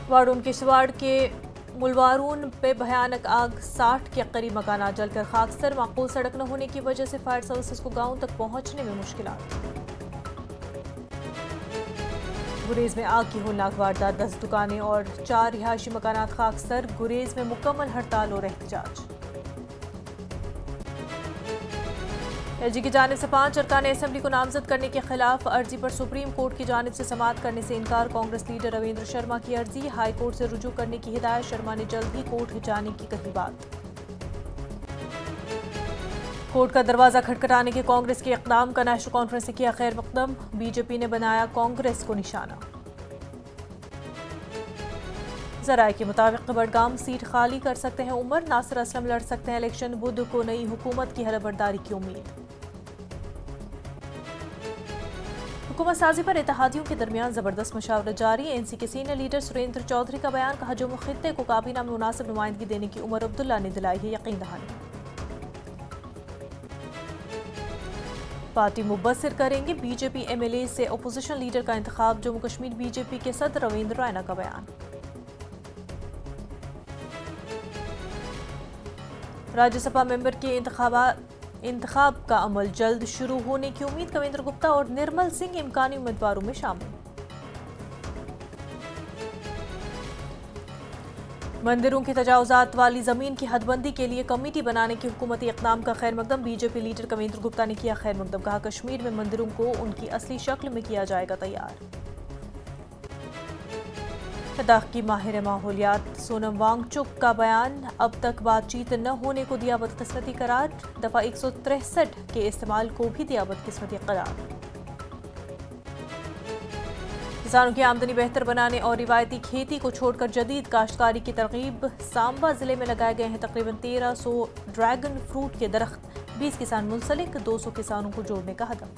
वाडून किश्तवाड़ के मुलवारून पे भयानक आग, 60 के करीब मकानात जलकर खाकसर। माकूल सड़क न होने की वजह से फायर सर्विसेज को गांव तक पहुंचने में मुश्किलात। गुरेज में आग की होलनाक वारदात, 10 दुकानें और 4 रिहायशी मकानात खाकसर। गुरेज में मुकम्मल हड़ताल और एहतजाज। एलजी की जानिब से 5 अरकान असेंबली को नामजद करने के खिलाफ अर्जी पर सुप्रीम कोर्ट की जानिब से समाअत करने से इनकार। कांग्रेस लीडर रविंद्र शर्मा की अर्जी, हाई कोर्ट से रुजू करने की हिदायत। शर्मा ने जल्द ही कोर्ट जाने की कही बात। कोर्ट का दरवाजा खटखटाने के कांग्रेस के इक़दाम का नेशनल कॉन्फ्रेंस ने किया खैर मकदम। बीजेपी ने बनाया कांग्रेस को निशाना। जराये के मुताबिक बडगाम सीट खाली कर सकते हैं उमर, नासिर असलम लड़ सकते हैं इलेक्शन। बुध को नई हुकूमत की हलफबरदारी की उम्मीद। हुकूमत साजी पर इत्तेहादियों के दरमियान जबरदस्त मशावरत जारी। एनसी के सीनियर लीडर सुरेंद्र चौधरी का बयान, कहा जम्मू खित्ते को काबीना में मुनासिब नुमाइंदगी देने की उमर अब्दुल्ला ने दिलाई है यकीन दहानी। पार्टी मुबस्सिर करेंगे बीजेपी एमएलए से अपोजिशन लीडर का इंतखाब। जम्मू कश्मीर बीजेपी के सदर रविंद्र रैना का बयान। राज्यसभा मेंबर के इंतखाब का अमल जल्द शुरू होने की उम्मीद। कविंद्र गुप्ता और निर्मल सिंह इम्कानी उम्मीदवारों में शामिल। मंदिरों की तजावुजात वाली जमीन की हदबंदी के लिए कमेटी बनाने की हुकूमती इक़दाम का खैर मकदम। बीजेपी लीडर कविंद्र गुप्ता ने किया खैर मकदम, कहा कश्मीर में मंदिरों को उनकी असली शक्ल में किया जाएगा तैयार। लद्दाख की माहिर माहौलियात सोनम वांगचुक का बयान, अब तक बातचीत न होने को दिया बदकिस्मती करार। दफा 163 के इस्तेमाल को भी दिया बदकिस्मती करार। किसानों की आमदनी बेहतर बनाने और रिवायती खेती को छोड़कर जदीद काश्तकारी की तरगीब। सांबा जिले में लगाए गए हैं तकरीबन 1300 ड्रैगन फ्रूट के दरख्त। 20 किसान मुंसलिक, 200 किसानों को जोड़ने का हदफ।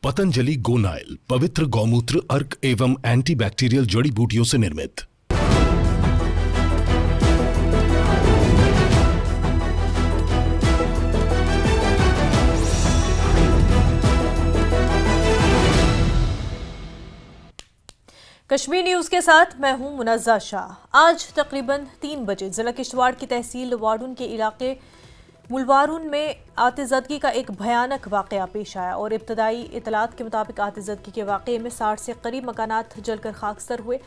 पतंजलि गोनाइल पवित्र गौमूत्र, अर्क एवं एंटीबैक्टीरियल जड़ी बूटियों से निर्मित। कश्मीर न्यूज के साथ मैं हूं मुनज़्ज़ा शाह। आज तकरीबन 3 बजे जिला किश्तवाड़ की तहसील वाडून के इलाके मुलवारून में आतिज़दगी का एक भयानक वाक़या पेश आया और इब्तदाई इतलात के मुताबिक आतिज़दगी के वाक़े में 60 से करीब मकानात जलकर खाकसर हुए।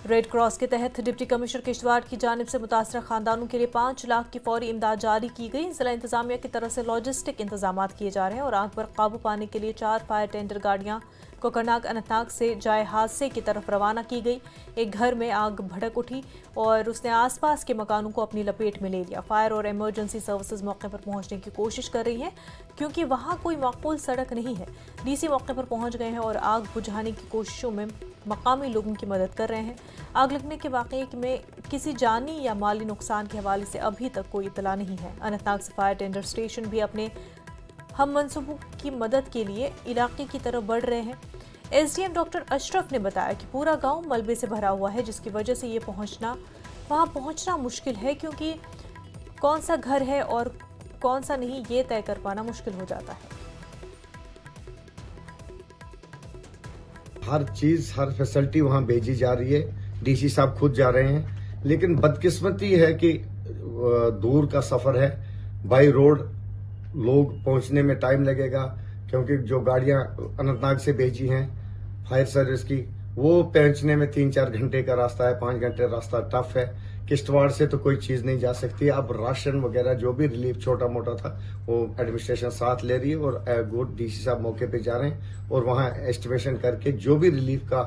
रेड क्रॉस के तहत डिप्टी कमिश्नर किश्तवाड़ की जानिब से मुतासरा खानदानों के लिए 5 लाख की फौरी इमदाद जारी की गई। जिला इंतजामिया की तरफ से लॉजिस्टिक इंतजाम किए जा रहे हैं और आग पर काबू पाने के लिए 4 फायर टेंडर गाड़ियाँ कोकरनाग अनंतनाग से जाए हादसे की तरफ रवाना की गई। एक घर में आग भड़क उठी और उसने आसपास के मकानों को अपनी लपेट में ले लिया। फायर और इमरजेंसी सर्विसेज मौके पर पहुंचने की कोशिश कर रही हैं क्योंकि वहां कोई माकूल सड़क नहीं है। डीसी मौके पर पहुंच गए हैं और आग बुझाने की कोशिशों में मकामी लोगों की मदद कर रहे हैं। आग लगने के वाक़े में किसी जानी या माली नुकसान के हवाले से अभी तक कोई इतला नहीं है। अनंतनाग से फायर टेंडर स्टेशन भी अपने हम मनसूबों की मदद के लिए इलाके की तरफ बढ़ रहे हैं। एसडीएम डॉक्टर अशरफ ने बताया कि पूरा गांव मलबे से भरा हुआ है, जिसकी वजह से वहां पहुंचना मुश्किल है क्योंकि कौन सा घर है और कौन सा नहीं ये तय कर पाना मुश्किल हो जाता है। हर चीज, हर फैसिलिटी वहां भेजी जा रही है। डीसी साहब खुद जा रहे हैं, लेकिन बदकिस्मती है कि दूर का सफर है, बाई रोड लोग पहुंचने में टाइम लगेगा क्योंकि जो गाड़ियां अनंतनाग से भेजी हैं फायर सर्विस की, वो पहुंचने में 3-4 घंटे का रास्ता है, 5 घंटे रास्ता टफ है। किश्तवाड़ से तो कोई चीज नहीं जा सकती। अब राशन वगैरह जो भी रिलीफ छोटा मोटा था वो एडमिनिस्ट्रेशन साथ ले रही है और गुड डीसी साहब मौके पे जा रहे हैं और वहां एस्टिमेशन करके जो भी रिलीफ का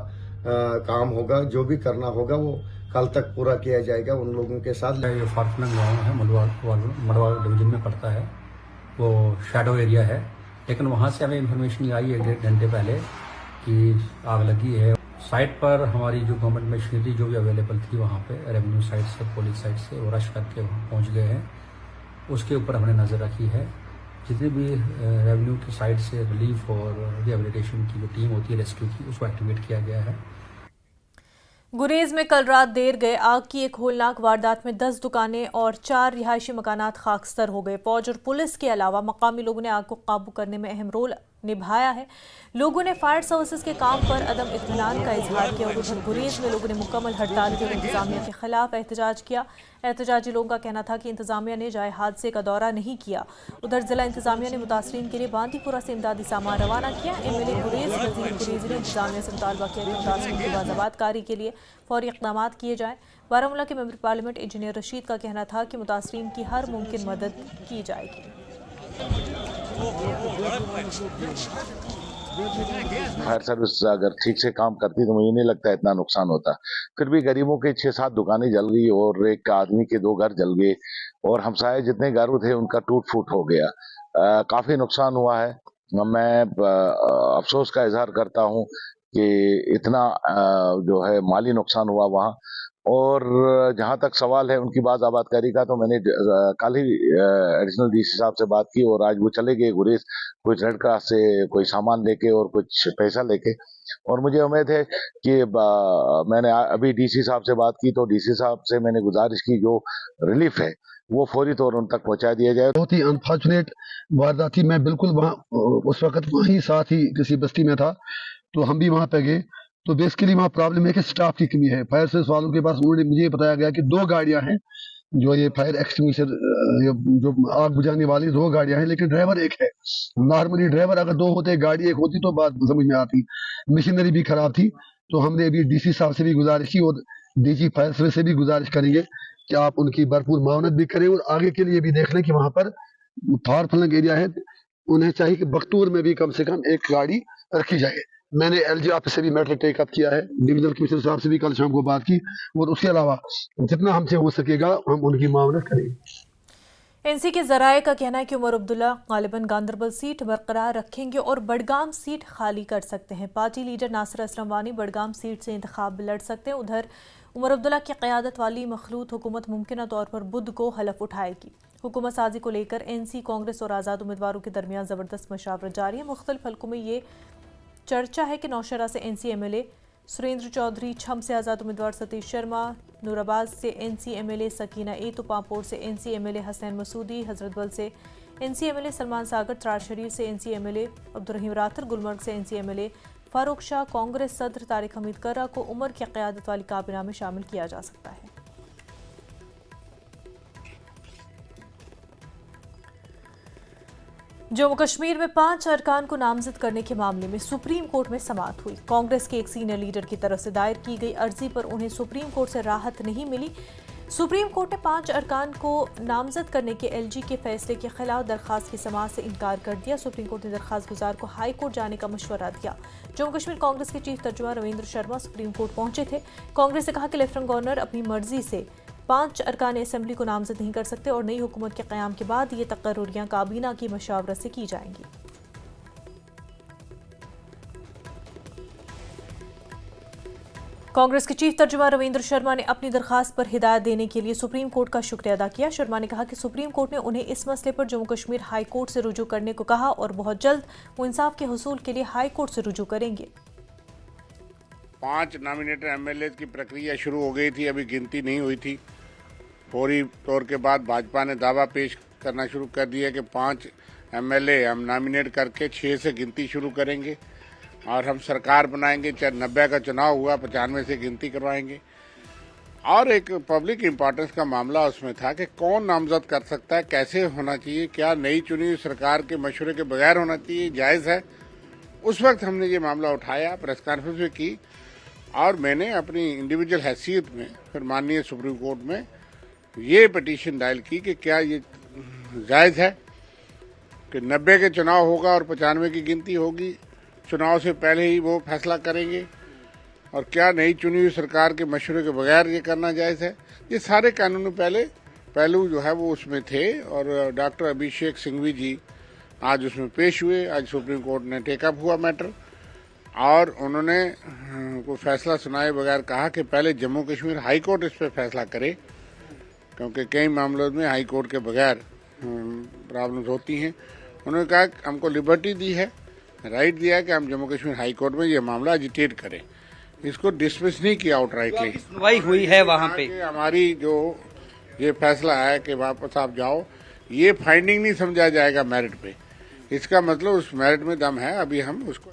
काम होगा, जो भी करना होगा, वो कल तक पूरा किया जाएगा उन लोगों के साथ। ये फारफनग गाँव है, मड़वा डिवीजन में पड़ता है, वो शैडो एरिया है, लेकिन वहाँ से हमें इन्फॉर्मेशन आई है 1.5 घंटे पहले कि आग लगी है। साइट पर हमारी जो गवर्नमेंट मशीनरी जो भी अवेलेबल थी वहाँ पे रेवेन्यू साइड से, पुलिस साइड से, वो रश करके वहाँ पहुँच गए हैं। उसके ऊपर हमने नज़र रखी है। जितने भी रेवेन्यू की साइड से रिलीफ और रिहेबिलिटेशन की जो टीम होती है रेस्क्यू की, उसको एक्टिवेट किया गया है। गुरेज में कल रात देर गए आग की एक होलनाक वारदात में 10 दुकानें और 4 रिहायशी मकानात खाकसर हो गए। फौज और पुलिस के अलावा मकामी लोगों ने आग को काबू करने में अहम रोल निभाया है। लोगों ने फायर सर्विसेज के काम पर अदम इत्मीनान का इजहार किया और उधर गुरेज में लोगों ने मुकम्मल हड़ताल की और इंतजामिया के खिलाफ एहतजाज किया। एहतजाजी लोगों का कहना था कि इंतजामिया ने जाए हादसे का दौरा नहीं किया। उधर जिला इंतजामिया ने मुतासरीन के लिए बांदीपुरा से इमदादी सामान रवाना किया। MLA गुरेज वजीर गुरेज ने इंतजामिया से मुतालबा किया कि मुतासरीन की बाज़ाबातकारी के लिए फौरी इक़दाम किए जाएँ। बारामूला के मेंबर पार्लियामेंट इंजीनियर रशीद का कहना था कि मुतासरीन की हर मुमकिन मदद की जाएगी। फायर सर्विस अगर ठीक से काम करती तो मुझे नहीं लगता इतना नुकसान होता। फिर भी गरीबों के 6-7 दुकानें जल गई और एक आदमी के 2 घर जल गए और हमसाये जितने घर थे उनका टूट फूट हो गया। काफी नुकसान हुआ है। मैं अफसोस का इजहार करता हूं कि इतना जो है माली नुकसान हुआ वहां। और जहां तक सवाल है उनकी बाज़ाबातकारी का, तो मैंने कल ही एडिशनल DC साहब से बात की और आज वो चले गए गुरेज, कुछ रेड क्रॉस से कोई सामान लेके और कुछ पैसा लेके। और मुझे उम्मीद है कि मैंने अभी DC साहब से बात की तो DC साहब से मैंने गुजारिश की जो रिलीफ है वो फौरी तौर उन तक पहुंचा दिया जाए। बहुत ही अनफॉर्चुनेट वारदात थी। मैं बिल्कुल वहाँ उस वक्त वहीं साथ ही किसी बस्ती में था, तो हम भी वहाँ पे गए। तो बेसिकली वहाँ प्रॉब्लम है कि स्टाफ की कमी है। फायर सर्विस वालों के पास उन्होंने मुझे बताया गया कि 2 गाड़ियां हैं जो ये फायर एक्सटिंग्विशर जो आग बुझाने वाली 2 गाड़ियां हैं, लेकिन ड्राइवर एक है। नॉर्मली ड्राइवर अगर 2 होते, गाड़ी एक होती तो बात समझ में आती। मशीनरी भी खराब थी। तो हमने अभी DC साहब से भी गुजारिश की और DG फायर सर्विस से भी गुजारिश करेंगे कि आप उनकी भरपूर मावनत भी करें और आगे के लिए भी देख लें कि वहां पर फार फलंग एरिया है, उन्हें चाहिए कि बख्तूर में भी कम से कम एक गाड़ी रखी जाए। मैंने LG ऑफिस से भी मैटर टेक अप किया है, डिविजनल कमिश्नर साहब से भी कल शाम को बात की और उसके अलावा जितना हमसे हो सकेगा हम उनकी मावनत करेंगे। NC के जराये का कहना है कि उमर अब्दुल्ला गालिबन गांदरबल सीट बरकरार रखेंगे और बडगाम सीट खाली कर सकते हैं। पार्टी लीडर नासिर असलम वानी बडगाम सीट से इंतखाब लड़ सकते हैं। उधर उमर अब्दुल्ला की क़यादत वाली मखलूत हुकूमत मुमकिन तौर पर बुध को हलफ उठाएगी। हुकूमत साजी को लेकर NC, कांग्रेस और आज़ाद उम्मीदवारों के दरमियान ज़बरदस्त मशावरत जारी है। मुख्तलिफ हल्कों में ये चर्चा है कि नौशहरा से NC MLA सुरेंद्र चौधरी, छम से आज़ाद उम्मीदवार सतीश शर्मा, नूराबाद से NC MLA सकीना ए, तो पांपोर से NC MLA हसनैन मसूदी, हजरतबल से NC MLA सलमान सागर, त्रार शरीफ से NC MLA Abdur Rahim rather, Gulmarg से NC MLA फारूक शाह, कांग्रेस सदर तारिक हमीद कर्रा को उमर की क़यादत वाली काबीना में शामिल किया जा सकता है। जम्मू कश्मीर में 5 अरकान को नामजद करने के मामले में सुप्रीम कोर्ट में समाअत हुई। कांग्रेस के एक सीनियर लीडर की तरफ से दायर की गई अर्जी पर उन्हें सुप्रीम कोर्ट से राहत नहीं मिली। सुप्रीम कोर्ट ने 5 अरकान को नामजद करने के LG के फैसले के खिलाफ दरखास्त की समाअत से इनकार कर दिया। सुप्रीम कोर्ट ने दरखास्त गुजार को हाई कोर्ट जाने का मशवरा दिया। जम्मू कश्मीर कांग्रेस के चीफ तर्जुमा रविंद्र शर्मा सुप्रीम कोर्ट पहुंचे थे। कांग्रेस ने कहा कि लेफ्टिनेंट गवर्नर अपनी मर्जी से 5 अरकान असेंबली को नामजद नहीं कर सकते और नई हुकूमत के क़याम के बाद ये तकर्रुरियां काबीना की मशावरत से की जाएंगी। कांग्रेस के चीफ तर्जुमा रविंद्र शर्मा ने अपनी दरखास्त पर हिदायत देने के लिए सुप्रीम कोर्ट का शुक्रिया अदा किया। शर्मा ने कहा कि सुप्रीम कोर्ट ने उन्हें इस मसले पर जम्मू कश्मीर हाई कोर्ट से रुजू करने को कहा और बहुत जल्द वो इंसाफ के हुसूल के लिए हाई कोर्ट से रुजू करेंगे। 5 नॉमिनेटेड MLA की प्रक्रिया शुरू हो गई थी, अभी गिनती नहीं हुई थी। फौरी तौर के बाद भाजपा ने दावा पेश करना शुरू कर दिया कि 5 MLA हम नॉमिनेट करके 6 से गिनती शुरू करेंगे और हम सरकार बनाएंगे। चाहे 90 का चुनाव हुआ 95 से गिनती करवाएंगे। और एक पब्लिक इम्पोर्टेंस का मामला उसमें था कि कौन नामजद कर सकता है, कैसे होना चाहिए, क्या नई चुनी हुई सरकार के मशवरे के बगैर होना चाहिए, जायज़ है। उस वक्त हमने ये मामला उठाया, प्रेस कॉन्फ्रेंस भी की और मैंने अपनी इंडिविजुअल हैसियत में फिर माननीय सुप्रीम कोर्ट में ये पिटीशन दायर की कि क्या ये जायज़ है कि 90 के चुनाव होगा और 95 की गिनती होगी, चुनाव से पहले ही वो फैसला करेंगे, और क्या नई चुनी हुई सरकार के मशवरे के बगैर ये करना जायज़ है। ये सारे कानूनी पहलू जो है वो उसमें थे और डॉक्टर अभिषेक सिंघवी जी आज उसमें पेश हुए। आज सुप्रीम कोर्ट ने टेकअप हुआ मैटर और उन्होंने कोई फैसला सुनाए बगैर कहा कि पहले जम्मू कश्मीर हाई कोर्ट इस पर फैसला करे, क्योंकि कई मामलों में हाई कोर्ट के बगैर प्रॉब्लम्स होती हैं। उन्होंने कहा कि हमको लिबर्टी दी है, राइट दिया है कि हम जम्मू कश्मीर हाई कोर्ट में ये मामला एजिटेट करें। इसको डिसमिस नहीं किया आउटराइटली। सुनवाई हुई है वहाँ पे। हमारी जो ये फैसला है कि वापस आप जाओ, ये फाइंडिंग नहीं समझा जाएगा मेरिट पे, इसका मतलब उस मेरिट में दम है। अभी हम उसको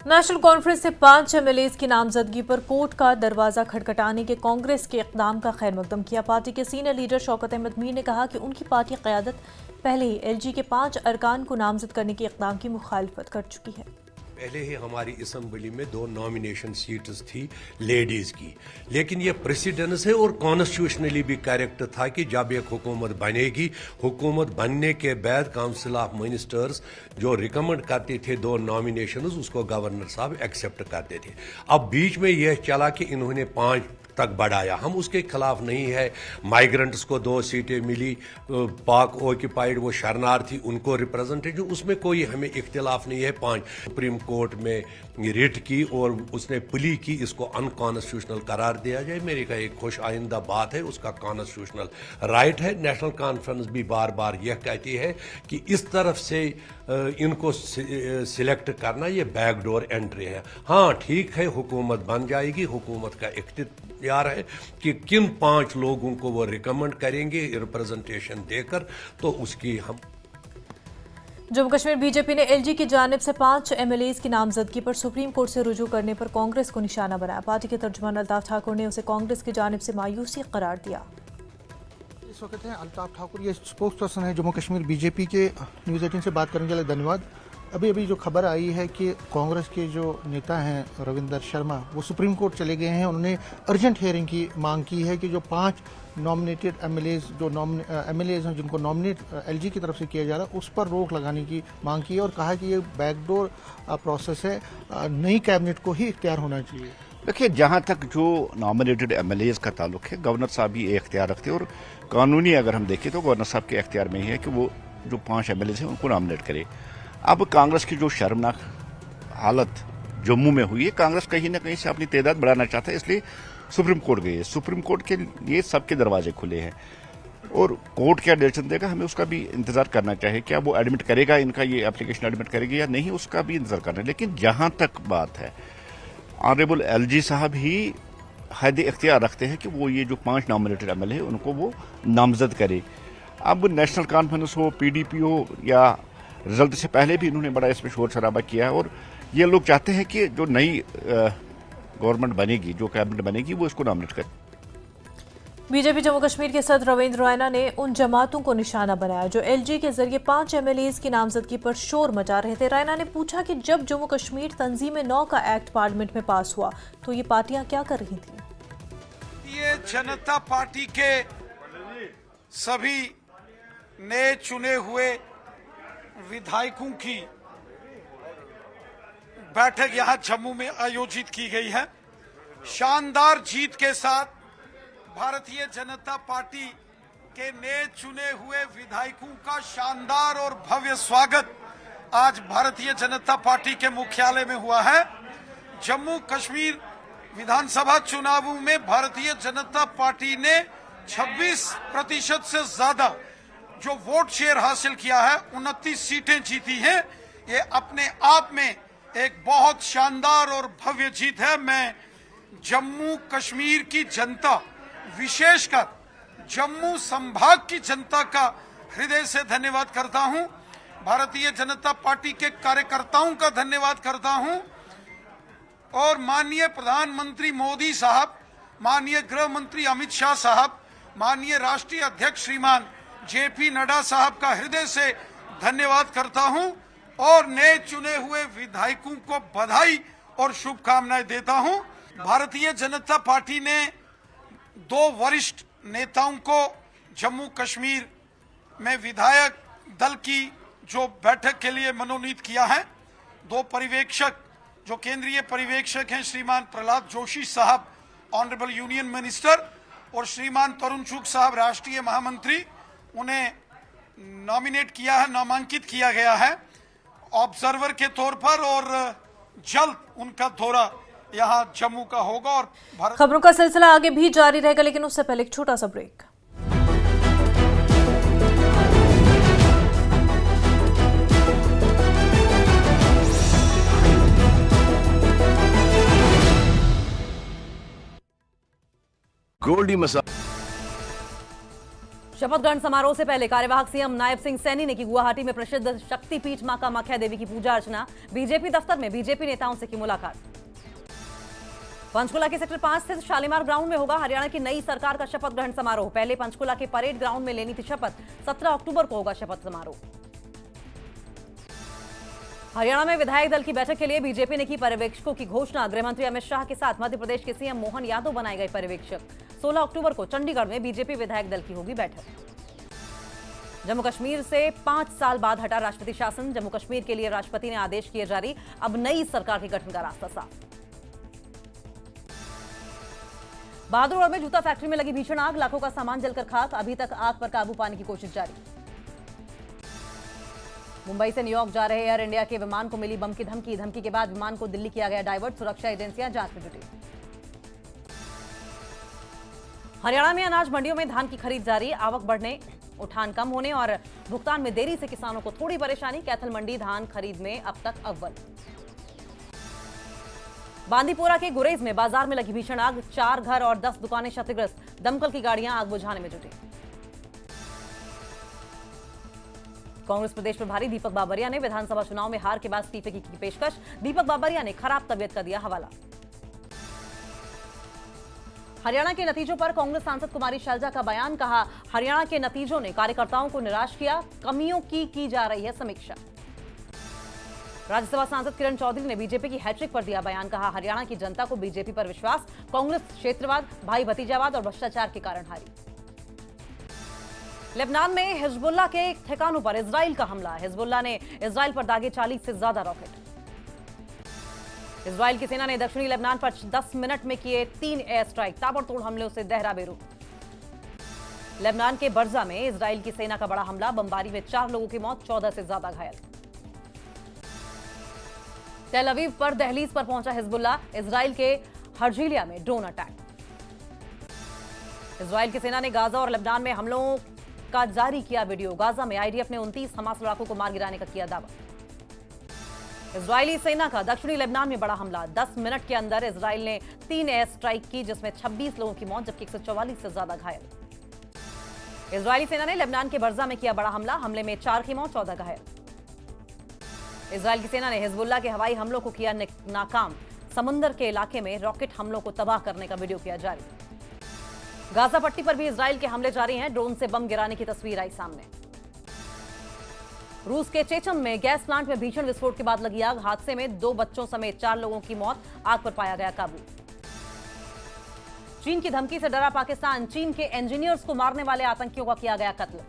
नेशनल कॉन्फ्रेंस से 5 एमएलएज की नामजदगी पर कोर्ट का दरवाजा खटखटाने के कांग्रेस के इकदाम का खैर मकदम किया। पार्टी के सीनियर लीडर शौकत अहमद मीर ने कहा कि उनकी पार्टी क़यादत पहले ही एलजी के 5 अरकान को नामजद करने के इकदाम की मुखालफत कर चुकी है। पहले ही हमारी असम्बली में 2 नॉमिनेशन सीट्स थी लेडीज की, लेकिन ये प्रेसिडेंस है और कॉन्स्टिट्यूशनली भी करेक्ट था कि जब एक हुकूमत बनेगी, हुकूमत बनने के बाद काउंसिल ऑफ मिनिस्टर्स जो रिकमेंड करते थे 2 नॉमिनेशंस, उसको गवर्नर साहब एक्सेप्ट करते थे। अब बीच में यह चला कि इन्होंने 5 तक बढ़ाया, हम उसके खिलाफ नहीं है। माइग्रेंट्स को 2 सीटें मिली, पाक ऑक्यूपाइड वो शरणार्थी उनको रिप्रेजेंटेटिव, उसमें कोई हमें इख्तिलाफ नहीं है। 5 सुप्रीम कोर्ट में रिट की और उसने प्ली की इसको अनकॉन्स्टिट्यूशनल करार दिया जाए। मेरी का एक खुश आइंदा बात है, उसका कॉन्स्टिट्यूशनल राइट है। नेशनल कॉन्फ्रेंस भी बार बार यह कहती है कि इस तरफ से इनको सिलेक्ट करना ये बैकडोर एंट्री है। हाँ ठीक है, हुकूमत बन जाएगी, हुकूमत का इख्तियार है कि किन 5 लोगों को वो रिकमेंड करेंगे रिप्रेजेंटेशन देकर, तो उसकी हम जम्मू कश्मीर बीजेपी ने एलजी की जानिब से 5 एमएलएज की नामजदगी पर सुप्रीम कोर्ट से रुजू करने पर कांग्रेस को निशाना बनाया। पार्टी के तर्जुमान अल्ताफ ठाकुर ने उसे कांग्रेस की जानिब से मायूसी करार दिया। इस वक्त हैं अल्ताफ ठाकुर, ये स्पोक्स पर्सन है जम्मू कश्मीर बीजेपी के। न्यूज़ 18 से बात करने के लिए धन्यवाद। अभी जो खबर आई है कि कांग्रेस के जो नेता हैं रविंदर शर्मा, वो सुप्रीम कोर्ट चले गए हैं। उन्होंने अर्जेंट हियरिंग की मांग की है कि जो 5 नॉमिनेटेड एमएलएज एमएलएज हैं जिनको नॉमिनेट एलजी की तरफ से किया जा रहा है, उस पर रोक लगाने की मांग की है और कहा कि ये बैकडोर प्रोसेस है, नई कैबिनेट को ही इख्तियार होना चाहिए। देखिए, जहाँ तक जो नॉमिनेटेड एमएलएज का ताल्लुक है, गवर्नर साहब ही ये इख्तियार रखते हैं और कानूनी अगर हम देखें तो गवर्नर साहब के इख्तियार में ही है कि वो जो 5 एमएलएज हैं उनको नॉमिनेट करे। अब कांग्रेस की जो शर्मनाक हालत जम्मू में हुई है, कांग्रेस कहीं ना कहीं से अपनी तादाद बढ़ाना चाहता है, इसलिए सुप्रीम कोर्ट गई है। सुप्रीम कोर्ट के लिए सबके दरवाजे खुले हैं और कोर्ट क्या डिसीजन देगा हमें उसका भी इंतजार करना चाहिए। क्या वो एडमिट करेगा, इनका ये एप्लीकेशन एडमिट करेगी या नहीं, उसका भी इंतजार करना है। लेकिन जहां तक बात है, ऑनरेबल एलजी साहब ही हद इख्तियार रखते हैं कि वो ये जो 5 नॉमिनेटेड एमएलए है उनको वो नामजद करे। अब नेशनल कॉन्फ्रेंस हो, पीडीपी हो, या रिजल्ट से पहले भी इन्होंने बड़ा इसमें शोर शराबा किया है और ये लोग चाहते हैं कि जो नई गवर्नमेंट बनेगी, जो कैबिनेट बनेगी, वो इसको नॉमिनेट करे। बीजेपी जम्मू कश्मीर के सदर रविंद्र रैना ने उन जमातों को निशाना बनाया जो एलजी के जरिए 5 एमएलएज की नामजदगी पर शोर मचा रहे थे। रैना ने पूछा कि जब जम्मू कश्मीर तंजीम 9 का एक्ट पार्लियामेंट में पास हुआ तो ये पार्टियां क्या कर रही थी। ये जनता पार्टी के सभी नए चुने हुए विधायकों की बैठक यहां जम्मू में आयोजित की गई है। शानदार जीत के साथ भारतीय जनता पार्टी के नए चुने हुए विधायकों का शानदार और भव्य स्वागत आज भारतीय जनता पार्टी के मुख्यालय में हुआ है। जम्मू कश्मीर विधानसभा चुनावों में भारतीय जनता पार्टी ने 26% से ज्यादा जो वोट शेयर हासिल किया है, 29 सीटें जीती हैं। ये अपने आप में एक बहुत शानदार और भव्य जीत है। मैं जम्मू कश्मीर की जनता, विशेषकर जम्मू संभाग की जनता का हृदय से धन्यवाद करता हूं। भारतीय जनता पार्टी के कार्यकर्ताओं का धन्यवाद करता हूं और माननीय प्रधानमंत्री मोदी साहब, माननीय गृह मंत्री अमित शाह साहब, माननीय राष्ट्रीय अध्यक्ष श्रीमान जेपी नड्डा साहब का हृदय से धन्यवाद करता हूं और नए चुने हुए विधायकों को बधाई और शुभकामनाएं देता हूं। भारतीय जनता पार्टी ने 2 वरिष्ठ नेताओं को जम्मू कश्मीर में विधायक दल की जो बैठक के लिए मनोनीत किया है। 2 पर्यवेक्षक जो केंद्रीय पर्यवेक्षक हैं, श्रीमान प्रहलाद जोशी साहब ऑनरेबल यूनियन मिनिस्टर और श्रीमान तरुण चुग साहब राष्ट्रीय महामंत्री, उन्हें नॉमिनेट किया है, नामांकित किया गया है ऑब्जर्वर के तौर पर और जल्द उनका दौरा यहां जम्मू का होगा। और खबरों का सिलसिला आगे भी जारी रहेगा, लेकिन उससे पहले एक छोटा सा ब्रेक। गोल्डी मसाला शपथ ग्रहण समारोह से पहले कार्यवाहक सीएम नायब सिंह सैनी ने की गुवाहाटी में प्रसिद्ध शक्तिपीठ मां कामाख्या देवी की पूजा अर्चना। बीजेपी दफ्तर में बीजेपी नेताओं से की मुलाकात। पंचकुला के सेक्टर 5 स्थित शालीमार ग्राउंड में होगा हरियाणा की नई सरकार का शपथ ग्रहण समारोह। पहले पंचकुला के परेड ग्राउंड में लेनी थी शपथ। 17 अक्टूबर को होगा शपथ समारोह। हरियाणा में विधायक दल की बैठक के लिए बीजेपी ने की पर्यवेक्षकों की घोषणा। गृहमंत्री अमित शाह के साथ मध्य प्रदेश के सीएम मोहन यादव बनाए गए पर्यवेक्षक। 16 अक्टूबर को चंडीगढ़ में बीजेपी विधायक दल की होगी बैठक। जम्मू कश्मीर से 5 साल बाद हटा राष्ट्रपति शासन। जम्मू कश्मीर के लिए राष्ट्रपति ने आदेश किए जारी। अब नई सरकार के गठन का रास्ता साफ। बहादुरगढ़ में जूता फैक्ट्री में लगी भीषण आग। लाखों का सामान जलकर खाक। अभी तक आग पर काबू पाने की कोशिश जारी। मुंबई से न्यूयॉर्क जा रहे एयर इंडिया के विमान को मिली बम की धमकी। धमकी के बाद विमान को दिल्ली किया गया डाइवर्ट। सुरक्षा एजेंसियां जांच में जुटी। हरियाणा में अनाज मंडियों में धान की खरीद जारी। आवक बढ़ने, उठान कम होने और भुगतान में देरी से किसानों को थोड़ी परेशानी। कैथल मंडी धान खरीद में अब तक अव्वल। बांदीपोरा के गुरेज में बाजार में लगी भीषण आग। 4 घर और 10 दुकानें क्षतिग्रस्त। दमकल की गाड़ियां आग बुझाने में जुटी। कांग्रेस प्रदेश प्रभारी दीपक बाबरिया ने विधानसभा चुनाव में हार के बाद इस्तीफे की पेशकश। दीपक बाबरिया ने खराब तबीयत का दिया हवाला। हरियाणा के नतीजों पर कांग्रेस सांसद कुमारी शैलजा का बयान। कहा, हरियाणा के नतीजों ने कार्यकर्ताओं को निराश किया। कमियों की जा रही है समीक्षा। राज्यसभा सांसद किरण चौधरी ने बीजेपी की हैट्रिक पर दिया बयान। कहा, हरियाणा की जनता को बीजेपी पर विश्वास। कांग्रेस क्षेत्रवाद, भाई भतीजावाद और भ्रष्टाचार के कारण हारी। लेबनान में हिजबुल्लाह के ठिकानों पर इजराइल का हमला। हिजबुल्लाह ने इजराइल पर दागे 40 से ज्यादा रॉकेट। इजराइल की सेना ने दक्षिणी लेबनान पर 10 मिनट में किए 3 एयर स्ट्राइक। ताबड़तोड़ हमलों से दहरा बेरूत। लेबनान के बर्जा में इजराइल की सेना का बड़ा हमला। बमबारी में 4 लोगों की मौत, 14 से ज्यादा घायल। तेल अवीव पर दहलीज पर पहुंचा हिजबुल्लाह। इजराइल के हर्जिलिया में ड्रोन अटैक। इजराइल की सेना ने गाजा और लेबनान में हमलों का जारी किया वीडियो। गाजा में आईडीएफ ने 29 हमास लड़ाकों को मार गिराने का किया दावा। इजरायली सेना का दक्षिणी लेबनान में बड़ा हमला। 10 मिनट के अंदर इजराइल ने 3 एयर स्ट्राइक की, जिसमें 26 लोगों की मौत जबकि 144 से ज्यादा घायल। इजरायली सेना ने लेबनान के बर्जा में किया बड़ा हमला। हमले में 4 की मौत, 14 घायल। इजराइल की सेना ने हिजबुल्लाह के हवाई हमलों को किया नाकाम। समुंदर के इलाके में रॉकेट हमलों को तबाह करने का वीडियो किया जारी। गाजा पट्टी पर भी इजराइल के हमले जारी हैं। ड्रोन से बम गिराने की तस्वीर आई सामने। रूस के चेचन में गैस प्लांट में भीषण विस्फोट के बाद लगी आग। हादसे में 2 बच्चों समेत 4 लोगों की मौत। आग पर पाया गया काबू। चीन की धमकी से डरा पाकिस्तान। चीन के इंजीनियर्स को मारने वाले आतंकियों का किया गया कत्ल।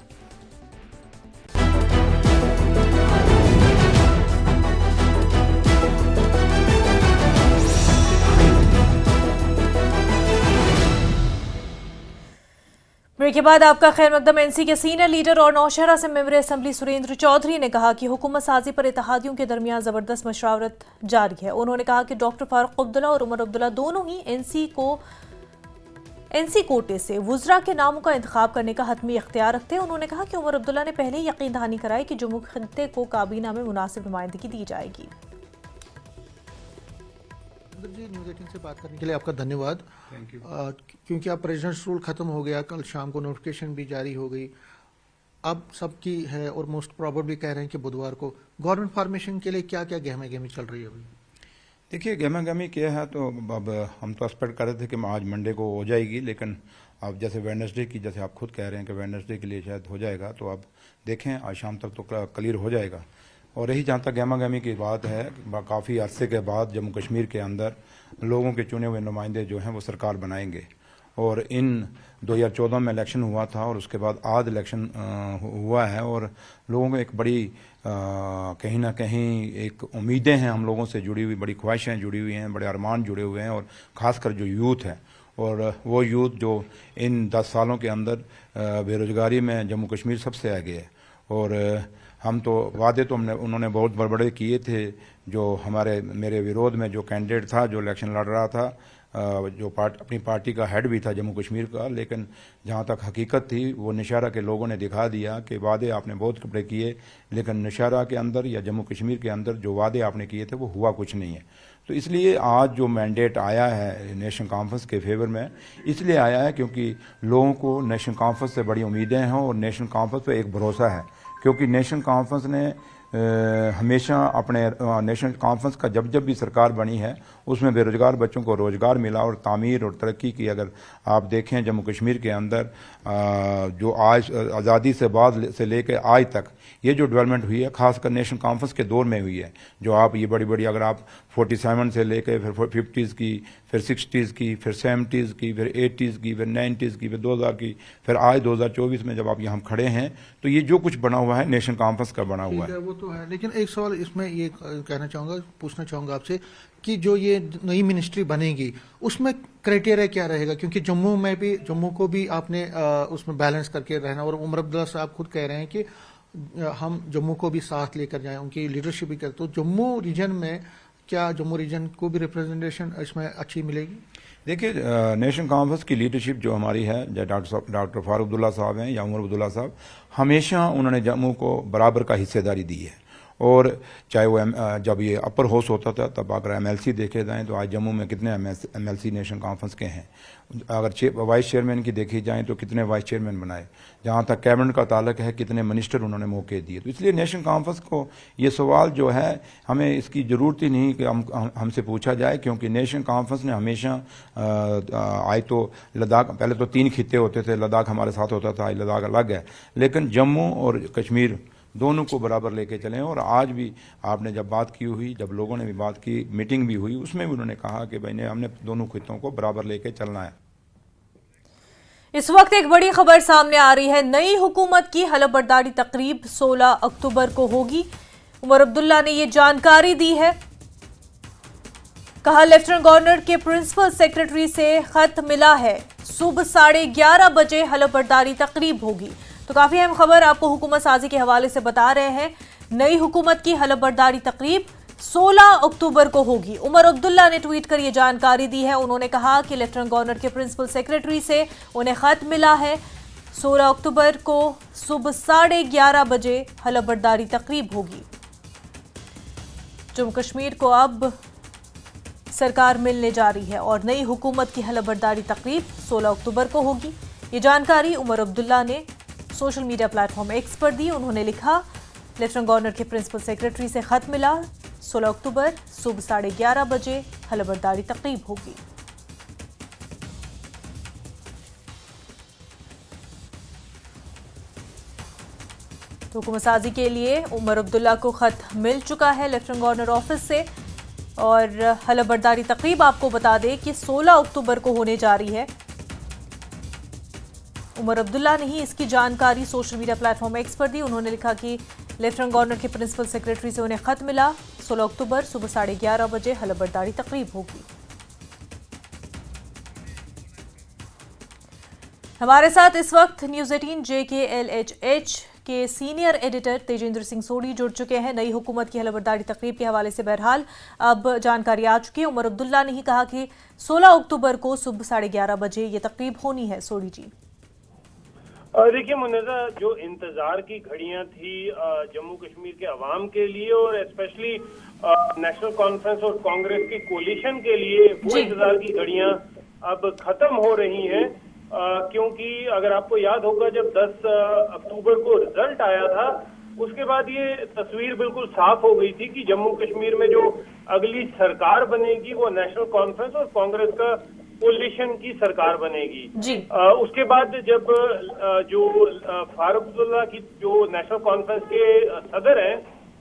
ब्रेक के बाद आपका खैर मकदम। एनसी के सीनियर लीडर और नौशहरा से मेंबर असेंबली सुरेंद्र चौधरी ने कहा कि हुकूमत साजी पर इत्तेहादियों के दरमियान जबरदस्त मशवरत जारी है। उन्होंने कहा कि डॉक्टर फारूक अब्दुल्ला और उमर अब्दुल्ला दोनों ही एनसी कोटे से वुज़रा के नामों का इंतखाब करने का हतमी इख्तियार रखते हैं। उन्होंने कहा कि उमर अब्दुल्ला ने पहले ही यकीन दहानी कराई कि जम्मू खित्ते को काबीना में मुनासिब नुमाइंदगी दी जाएगी। जी, न्यूज़ 18 से बात करने के लिए आपका धन्यवाद। Thank you. क्योंकि अब प्रेसिडेंट्स रूल खत्म हो गया, कल शाम को नोटिफिकेशन भी जारी हो गई। अब सबकी है और मोस्ट प्रोबेबली कह रहे हैं कि बुधवार को गवर्नमेंट फॉर्मेशन के लिए क्या क्या गहमा गहमी चल रही है अभी? देखिए, गहमा गहमी क्या है, तो अब हम तो एक्सपेक्ट कर रहे थे कि आज मंडे को हो जाएगी, लेकिन अब जैसे वेडनेसडे की, जैसे आप खुद कह रहे हैं कि वेडनेसडे के लिए शायद हो जाएगा, तो अब देखें आज शाम तक तो क्लियर हो जाएगा। और यही जहाँ तक गहमा गहमी की बात है, काफ़ी अरसे के बाद जम्मू कश्मीर के अंदर लोगों के चुने हुए नुमाइंदे जो हैं वो सरकार बनाएंगे। और इन 2014 में इलेक्शन हुआ था और उसके बाद आज इलेक्शन हुआ है, और लोगों को एक बड़ी कहीं ना कहीं एक उम्मीदें हैं हम लोगों से जुड़ी हुई, बड़ी ख्वाहिशें जुड़ी हुई हैं, बड़े अरमान जुड़े हुए हैं। और ख़ासकर जो यूथ है, और वो यूथ जो इन 10 सालों के अंदर बेरोज़गारी में जम्मू कश्मीर सबसे आगे है। और हम तो वादे तो उन्होंने बहुत बड़े बड़े किए थे। जो मेरे विरोध में जो कैंडिडेट था, जो इलेक्शन लड़ रहा था, जो अपनी पार्टी का हेड भी था जम्मू कश्मीर का, लेकिन जहाँ तक हकीकत थी वो नौशहरा के लोगों ने दिखा दिया कि वादे आपने बहुत कपड़े किए, लेकिन नौशहरा के अंदर या जम्मू कश्मीर के अंदर जो वादे आपने किए थे वो हुआ कुछ नहीं है। तो इसलिए आज जो मैंडेट आया है नेशनल कॉन्फ्रेंस के फेवर में, इसलिए आया है क्योंकि लोगों को नेशनल कॉन्फ्रेंस से बड़ी उम्मीदें हैं और नेशनल कॉन्फ्रेंस पे एक भरोसा है, क्योंकि नेशनल कॉन्फ्रेंस ने हमेशा अपने नेशनल कॉन्फ्रेंस का जब भी सरकार बनी है उसमें बेरोजगार बच्चों को रोजगार मिला और तामीर और तरक्की की। अगर आप देखें जम्मू कश्मीर के अंदर जो आज आज़ादी से बाद से लेकर आज तक ये जो डेवलपमेंट हुई है खासकर नेशनल कॉन्फ्रेंस के दौर में हुई है, जो आप ये बड़ी बड़ी अगर आप 47 से लेकर फिर 50s की, फिर 60s की, फिर 70s की, फिर 80s की, फिर 90s की, फिर 2000 की, फिर आज 2024 में जब आप यहाँ खड़े हैं तो ये जो कुछ बना हुआ है नेशनल कॉन्फ्रेंस का बना हुआ है। वो तो है, लेकिन एक सवाल इसमें ये कहना चाहूँगा, पूछना चाहूँगा आपसे कि जो ये नई मिनिस्ट्री बनेगी उसमें क्राइटेरिया क्या रहेगा, क्योंकि जम्मू को भी आपने उसमें बैलेंस करके रहना, और उमर अब्दुल्ला साहब खुद कह रहे हैं कि हम जम्मू को भी साथ लेकर जाएं, उनकी लीडरशिप भी करते। तो जम्मू रीजन में क्या जम्मू रीजन को भी रिप्रेजेंटेशन इसमें अच्छी मिलेगी? देखिए नेशनल कॉन्फ्रेंस की लीडरशिप जो हमारी है, डॉक्टर फारूक अब्दुल्ला साहब हैं या उमर अब्दुल्ला साहब, हमेशा उन्होंने जम्मू को बराबर का हिस्सेदारी दी है। और चाहे वो जब ये अपर हाउस होता था तब अगर MLC देखे जाएँ तो आज जम्मू में कितने MLC नेशनल कॉन्फ्रेंस के हैं। अगर वाइस चेयरमैन की देखी जाए तो कितने वाइस चेयरमैन बनाए, जहाँ तक कैबिनेट का ताल्लुक है कितने मिनिस्टर उन्होंने मौके दिए। तो इसलिए नेशनल कॉन्फ्रेंस को ये सवाल जो है हमें इसकी ज़रूरत ही नहीं कि हमसे पूछा जाए, क्योंकि नेशनल कॉन्फ्रेंस ने हमेशा आज तो लद्दाख, पहले तो 3 खित्ते होते थे, लद्दाख हमारे साथ होता था, आज लद्दाख अलग है, लेकिन जम्मू और कश्मीर दोनों को बराबर लेके चलें। और आज भी आपने जब बात की हुई, जब लोगों ने भी बात की, मीटिंग भी हुई, उसमें भी उन्होंने कहा कि भाई हमने दोनों खित्तों को बराबर लेके चलना है। इस वक्त एक बड़ी खबर सामने आ रही है। नई हुकूमत की हलफबरदारी तकरीब 16 अक्टूबर को होगी। उमर अब्दुल्ला ने ये जानकारी दी है। कहा लेफ्टिनेंट गवर्नर के प्रिंसिपल सेक्रेटरी से खत मिला है, सुबह 11:30 बजे हलफबरदारी तकरीब होगी। तो काफी अहम खबर आपको हुकूमत साजी के हवाले से बता रहे हैं। नई हुकूमत की हलफबरदारी तकरीब 16 अक्टूबर को होगी। उमर अब्दुल्ला ने ट्वीट कर ये जानकारी दी है। उन्होंने कहा कि लेफ्टिनेंट गवर्नर के प्रिंसिपल सेक्रेटरी से उन्हें खत मिला है, 16 अक्टूबर को सुबह 11:30 बजे हलफबरदारी तकरीब होगी। जम्मू कश्मीर को अब सरकार मिलने जा रही है और नई हुकूमत की हलफबरदारी तकरीब 16 अक्टूबर को होगी। ये जानकारी उमर अब्दुल्ला ने सोशल मीडिया प्लेटफॉर्म एक्स पर दी। उन्होंने लिखा लेफ्टिनेंट गवर्नर के प्रिंसिपल सेक्रेटरी से खत मिला, 16 अक्टूबर सुबह 11:30 बजे हलफबरदारी तकरीब होगी। तो हुकूमत साजी के लिए उमर अब्दुल्ला को खत मिल चुका है लेफ्टिनेंट गवर्नर ऑफिस से। और हलफबरदारी तकरीब आपको बता दें कि 16 अक्टूबर को होने जा रही है। उमर अब्दुल्ला ने ही इसकी जानकारी सोशल मीडिया प्लेटफॉर्म एक्स पर दी। उन्होंने लिखा कि लेफ्टिनेंट गवर्नर के प्रिंसिपल सेक्रेटरी से उन्हें खत मिला, 16 अक्टूबर सुबह 11:30 बजे हलफबरदारी तकरीब होगी। हमारे साथ इस वक्त न्यूज़ 18 JKLHH के सीनियर एडिटर तेजेंद्र सिंह सोढ़ी जुड़ चुके हैं। नई हुकूमत की हलफबरदारी तकरीब के हवाले से बहरहाल अब जानकारी आ चुकी है। उमर अब्दुल्ला ने ही कहा कि 16 अक्टूबर को सुबह 11:30 बजे ये तकरीब होनी है। सोढ़ी जी, देखिए मुन्नज़ा, जो इंतजार की घड़ियां थी जम्मू कश्मीर के अवाम के लिए और स्पेशली नेशनल कॉन्फ्रेंस और कांग्रेस की कोलिशन के लिए, वो इंतजार की घड़ियां अब खत्म हो रही हैं। क्योंकि अगर आपको याद होगा जब 10 अक्टूबर को रिजल्ट आया था उसके बाद ये तस्वीर बिल्कुल साफ हो गई थी कि जम्मू कश्मीर में जो अगली सरकार बनेगी वो नेशनल कॉन्फ्रेंस और कांग्रेस का कोलिशन की सरकार बनेगी जी। उसके बाद जब जो फारूक अब्दुल्ला की जो नेशनल कॉन्फ्रेंस के सदर हैं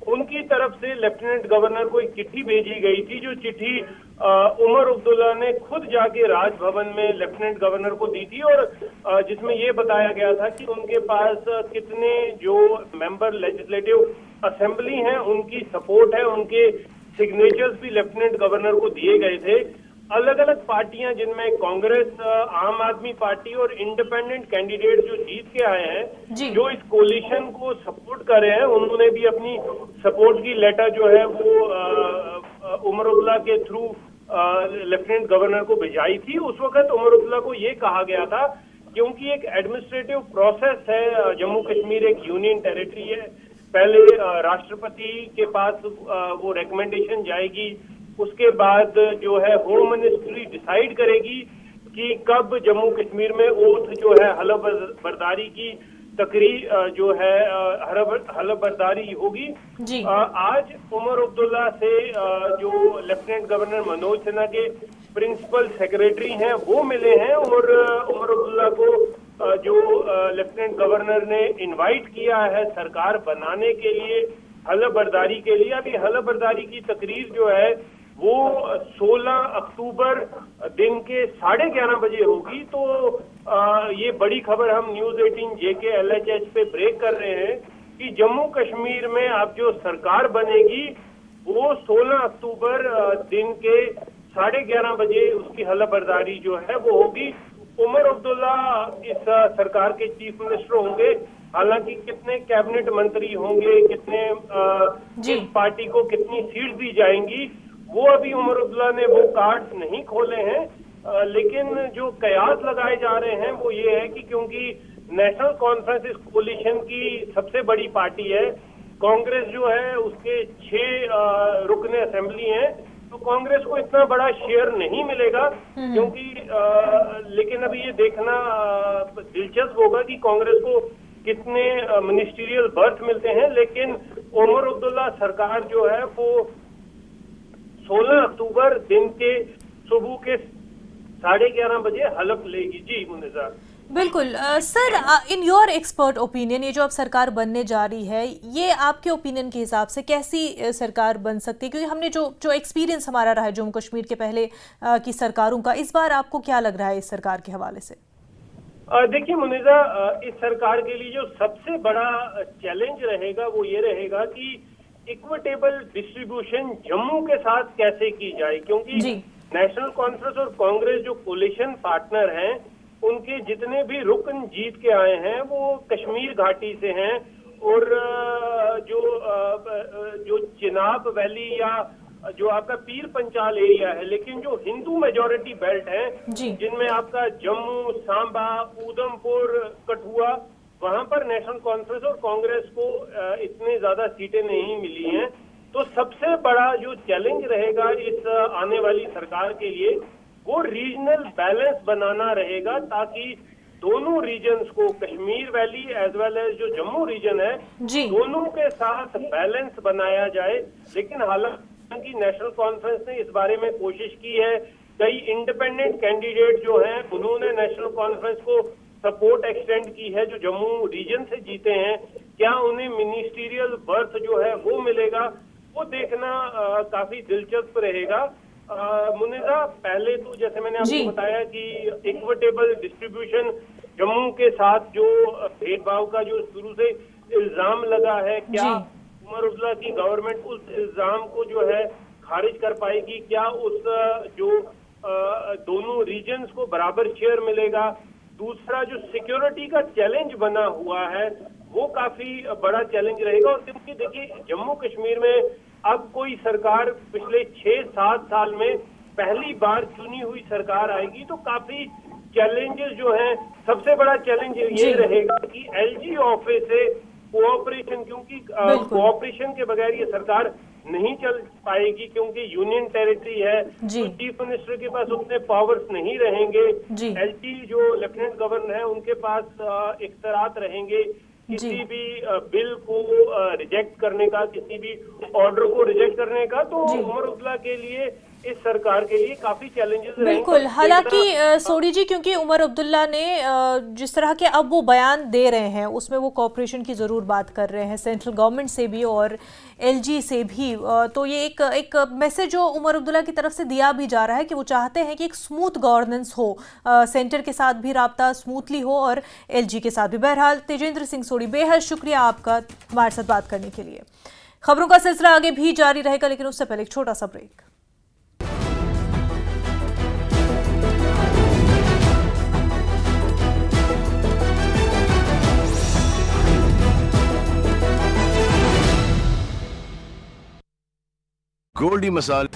उनकी तरफ से लेफ्टिनेंट गवर्नर को एक चिट्ठी भेजी गई थी, जो चिट्ठी उमर अब्दुल्ला ने खुद जाके राजभवन में लेफ्टिनेंट गवर्नर को दी थी और जिसमें ये बताया गया था कि उनके पास कितने जो मेंबर लेजिस्लेटिव असेंबली हैं उनकी सपोर्ट है, उनके सिग्नेचर्स भी लेफ्टिनेंट गवर्नर को दिए गए थे। अलग अलग पार्टियां जिनमें कांग्रेस, आम आदमी पार्टी और इंडिपेंडेंट कैंडिडेट जो जीत के आए हैं, जो इस कोलिशन को सपोर्ट कर रहे हैं, उन्होंने भी अपनी सपोर्ट की लेटर जो है वो उमर अब्दुल्ला के थ्रू लेफ्टिनेंट गवर्नर को भिजाई थी। उस वक्त उमर अब्दुल्ला को ये कहा गया था, क्योंकि एक एडमिनिस्ट्रेटिव प्रोसेस है, जम्मू कश्मीर एक यूनियन टेरिटरी है, पहले राष्ट्रपति के पास वो रिकमेंडेशन जाएगी, उसके बाद जो है होम मिनिस्ट्री डिसाइड करेगी कि कब जम्मू कश्मीर में ओथ जो है हलफ बर्दारी की तकरीर जो है हलफ बर्दारी होगी। आज उमर अब्दुल्ला से जो लेफ्टिनेंट गवर्नर मनोज सिन्हा के प्रिंसिपल सेक्रेटरी हैं वो मिले हैं, और उमर अब्दुल्ला को जो लेफ्टिनेंट गवर्नर ने इनवाइट किया है सरकार बनाने के लिए, हलफ बर्दारी के लिए। अभी हलफ बर्दारी की तकरीर जो है वो 16 अक्टूबर दिन के 11:30 बजे होगी। तो ये बड़ी खबर हम न्यूज 18 JK LHH पे ब्रेक कर रहे हैं कि जम्मू कश्मीर में अब जो सरकार बनेगी वो 16 अक्टूबर दिन के 11:30 बजे उसकी हलफ बर्दारी जो है वो होगी। उमर अब्दुल्ला इस सरकार के चीफ मिनिस्टर होंगे। हालांकि कितने कैबिनेट मंत्री होंगे, कितने किस पार्टी को कितनी सीट दी जाएंगी, वो अभी उमर अब्दुल्ला ने वो कार्ड नहीं खोले हैं। लेकिन जो कयास लगाए जा रहे हैं वो ये है कि क्योंकि नेशनल कॉन्फ्रेंस इस कोलिशन की सबसे बड़ी पार्टी है, कांग्रेस जो है उसके 6 रुकन असेंबली हैं, तो कांग्रेस को इतना बड़ा शेयर नहीं मिलेगा, क्योंकि लेकिन अभी ये देखना दिलचस्प होगा कि कांग्रेस को कितने मिनिस्ट्रियल बर्थ मिलते हैं। लेकिन उमर अब्दुल्ला सरकार जो है वो 16 अक्टूबर दिन के सुबह के 11:30 बजे हलफ लेगी। जी मुनिजा। बिल्कुल sir, in your expert opinion ये जो अब सरकार बनने जा रही है, ये आपके ओपिनियन के हिसाब से कैसी सरकार बन सकती है? क्योंकि हमने जो एक्सपीरियंस हमारा रहा है जम्मू कश्मीर के पहले की सरकारों का, इस बार आपको क्या लग रहा है इस सरकार के हवाले से? देखिए मुनिजा, इस सरकार के लिए जो सबसे बड़ा चैलेंज रहेगा वो ये रहेगा कि इक्विटेबल डिस्ट्रीब्यूशन जम्मू के साथ कैसे की जाए, क्योंकि नेशनल कॉन्फ्रेंस और कांग्रेस जो कोलिशन पार्टनर हैं उनके जितने भी रुकन जीत के आए हैं वो कश्मीर घाटी से हैं, और जो चिनाब वैली या जो आपका पीर पंचाल एरिया है, लेकिन जो हिंदू मेजॉरिटी बेल्ट है जिनमें आपका जम्मू, सांबा, उधमपुर, कठुआ, वहां पर नेशनल कॉन्फ्रेंस और कांग्रेस को इतनी ज्यादा सीटें नहीं मिली हैं। तो सबसे बड़ा जो चैलेंज रहेगा इस आने वाली सरकार के लिए वो रीजनल बैलेंस बनाना रहेगा, ताकि दोनों रीजन्स को, Kashmir valley as well as जो जम्मू रीजन है, दोनों के साथ बैलेंस बनाया जाए। लेकिन हालांकि नेशनल कॉन्फ्रेंस ने इस बारे में कोशिश की है, कई इंडिपेंडेंट कैंडिडेट जो हैं उन्होंने नेशनल कॉन्फ्रेंस को सपोर्ट एक्सटेंड की है जो जम्मू रीजन से जीते हैं। क्या उन्हें मिनिस्टीरियल बर्थ जो है वो मिलेगा, वो देखना काफी दिलचस्प रहेगा। मुनिजा, पहले तो जैसे मैंने आपको बताया कि इक्विटेबल डिस्ट्रीब्यूशन जम्मू के साथ जो भेदभाव का जो शुरू से इल्जाम लगा है, क्या उमर अब्दुल्ला की गवर्नमेंट उस इल्जाम को जो है खारिज कर पाएगी? क्या उस जो दोनों रीजन्स को बराबर शेयर मिलेगा? दूसरा जो सिक्योरिटी का चैलेंज बना हुआ है वो काफी बड़ा चैलेंज रहेगा। और क्योंकि देखिए जम्मू कश्मीर में अब कोई सरकार पिछले 6-7 साल में पहली बार चुनी हुई सरकार आएगी, तो काफी चैलेंजेस जो हैं, सबसे बड़ा चैलेंज ये रहेगा कि LG ऑफिस से कोऑपरेशन, क्योंकि कोऑपरेशन के बगैर ये सरकार नहीं चल पाएगी, क्योंकि यूनियन टेरिटरी है, तो चीफ मिनिस्टर के पास उतने पावर्स नहीं रहेंगे। LG जो लेफ्टिनेंट गवर्नर है उनके पास इख्तियारात रहेंगे किसी भी बिल को रिजेक्ट करने का, किसी भी ऑर्डर को रिजेक्ट करने का। तो उमर अब्दुल्ला के लिए, इस सरकार के लिए काफी चैलेंजेस रहेंगे। बिल्कुल, हालांकि सोडी जी, क्योंकि उमर अब्दुल्ला ने जिस तरह के अब वो बयान दे रहे हैं उसमें वो कॉपरेशन की ज़रूर बात कर रहे हैं सेंट्रल गवर्नमेंट से भी और LG से भी, तो ये एक मैसेज जो उमर अब्दुल्ला की तरफ से दिया भी जा रहा है कि वो चाहते हैं कि एक स्मूथ गवर्नेंस हो, सेंटर के साथ भी राब्ता स्मूथली हो और LG के साथ भी। बहरहाल तेजेंद्र सिंह सोडी, बेहद शुक्रिया आपका हमारे साथ बात करने के लिए। खबरों का सिलसिला आगे भी जारी रहेगा, लेकिन उससे पहले एक छोटा सा ब्रेक। गोल्डी मसाले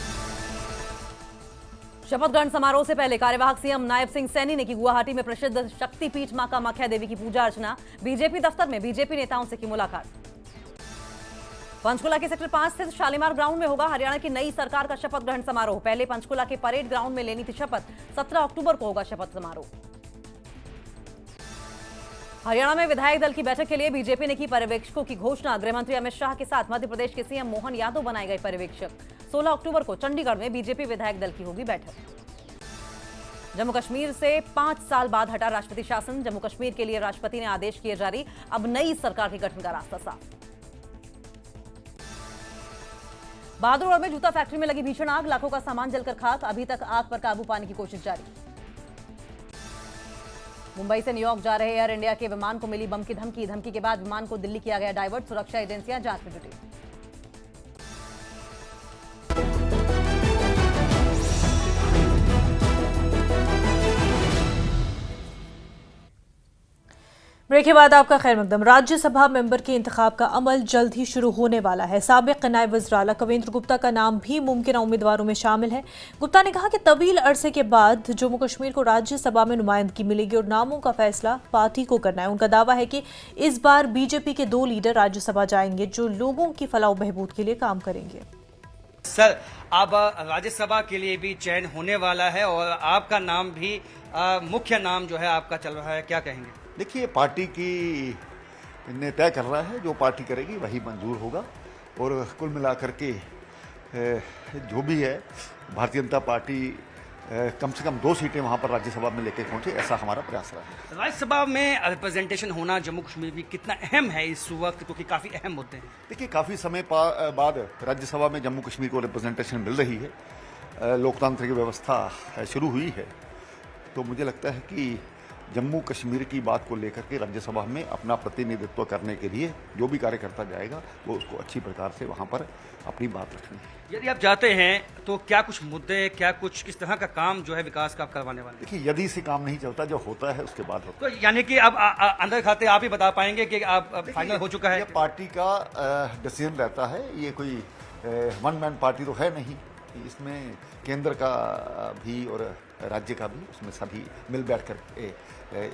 शपथ ग्रहण समारोह से पहले कार्यवाहक सीएम नायब सिंह सैनी ने की गुवाहाटी में प्रसिद्ध शक्तिपीठ मां कामाख्या देवी की पूजा अर्चना। बीजेपी दफ्तर में बीजेपी नेताओं से की मुलाकात। पंचकुला के सेक्टर 5 स्थित शालीमार ग्राउंड में होगा हरियाणा की नई सरकार का शपथ ग्रहण समारोह। पहले पंचकुला के परेड ग्राउंड में लेनी थी शपथ। 17 अक्टूबर को होगा शपथ समारोह। हरियाणा में विधायक दल की बैठक के लिए बीजेपी ने की पर्यवेक्षकों की घोषणा। गृहमंत्री अमित शाह के साथ मध्य प्रदेश के सीएम मोहन यादव बनाए गए पर्यवेक्षक। 16 अक्टूबर को चंडीगढ़ में बीजेपी विधायक दल की होगी बैठक। जम्मू कश्मीर से 5 साल बाद हटा राष्ट्रपति शासन। जम्मू कश्मीर के लिए राष्ट्रपति ने आदेश किए जारी। अब नई सरकार के गठन का रास्ता साफ। बहादुरगढ़ में जूता फैक्ट्री में लगी भीषण आग। लाखों का सामान जलकर खाक। अभी तक आग पर काबू पाने की कोशिश जारी। मुंबई से न्यूयॉर्क जा रहे एयर इंडिया के विमान को मिली बम की धमकी। धमकी के बाद विमान को दिल्ली किया गया डाइवर्ट। सुरक्षा एजेंसियां जांच में जुटी। ब्रेक के बाद आपका खैर मकदम। राज्यसभा मेंबर के इंतखाब का अमल जल्द ही शुरू होने वाला है। साबिक नायब वज़ीर कविंद्र गुप्ता का नाम भी मुमकिन उम्मीदवारों में शामिल है। गुप्ता ने कहा कि तवील अरसे के बाद जम्मू कश्मीर को राज्यसभा में नुमाइंदगी मिलेगी और नामों का फैसला पार्टी को करना है। उनका दावा है कि इस बार बीजेपी के 2 लीडर राज्यसभा जाएंगे जो लोगों की फलाह बहबूद के लिए काम करेंगे। सर, अब राज्यसभा के लिए भी चयन होने वाला है और आपका नाम भी मुख्य नाम जो है आपका चल रहा है, क्या कहेंगे? देखिए, पार्टी की ने तय कर रहा है, जो पार्टी करेगी वही मंजूर होगा और कुल मिलाकर के जो भी है भारतीय जनता पार्टी कम से कम 2 सीटें वहां पर राज्यसभा में लेके पहुंचे, ऐसा हमारा प्रयास रहा है। राज्यसभा में रिप्रेजेंटेशन होना जम्मू कश्मीर में कितना अहम है इस वक्त, क्योंकि काफी अहम मुद्दे हैं। देखिए, काफी समय बाद राज्यसभा में जम्मू कश्मीर को रिप्रेजेंटेशन मिल रही है। लोकतांत्रिक व्यवस्था शुरू हुई है, तो मुझे लगता है कि जम्मू कश्मीर की बात को लेकर के राज्यसभा में अपना प्रतिनिधित्व करने के लिए जो भी कार्यकर्ता जाएगा वो उसको अच्छी प्रकार से वहां पर अपनी बात रखनी है। यदि आप जाते हैं तो क्या कुछ मुद्दे, क्या कुछ किस तरह का काम जो है विकास का आप करवाने वाले? देखिए, यदि से काम नहीं चलता, जो होता है उसके बाद होता है। तो यानी कि अब अंदर खाते आप ही बता पाएंगे कि आप फाइनल हो चुका है? पार्टी का डिसीजन रहता है, ये कोई वन मैन पार्टी तो है नहीं। इसमें केंद्र का भी और राज्य का भी, उसमें सभी मिल बैठ कर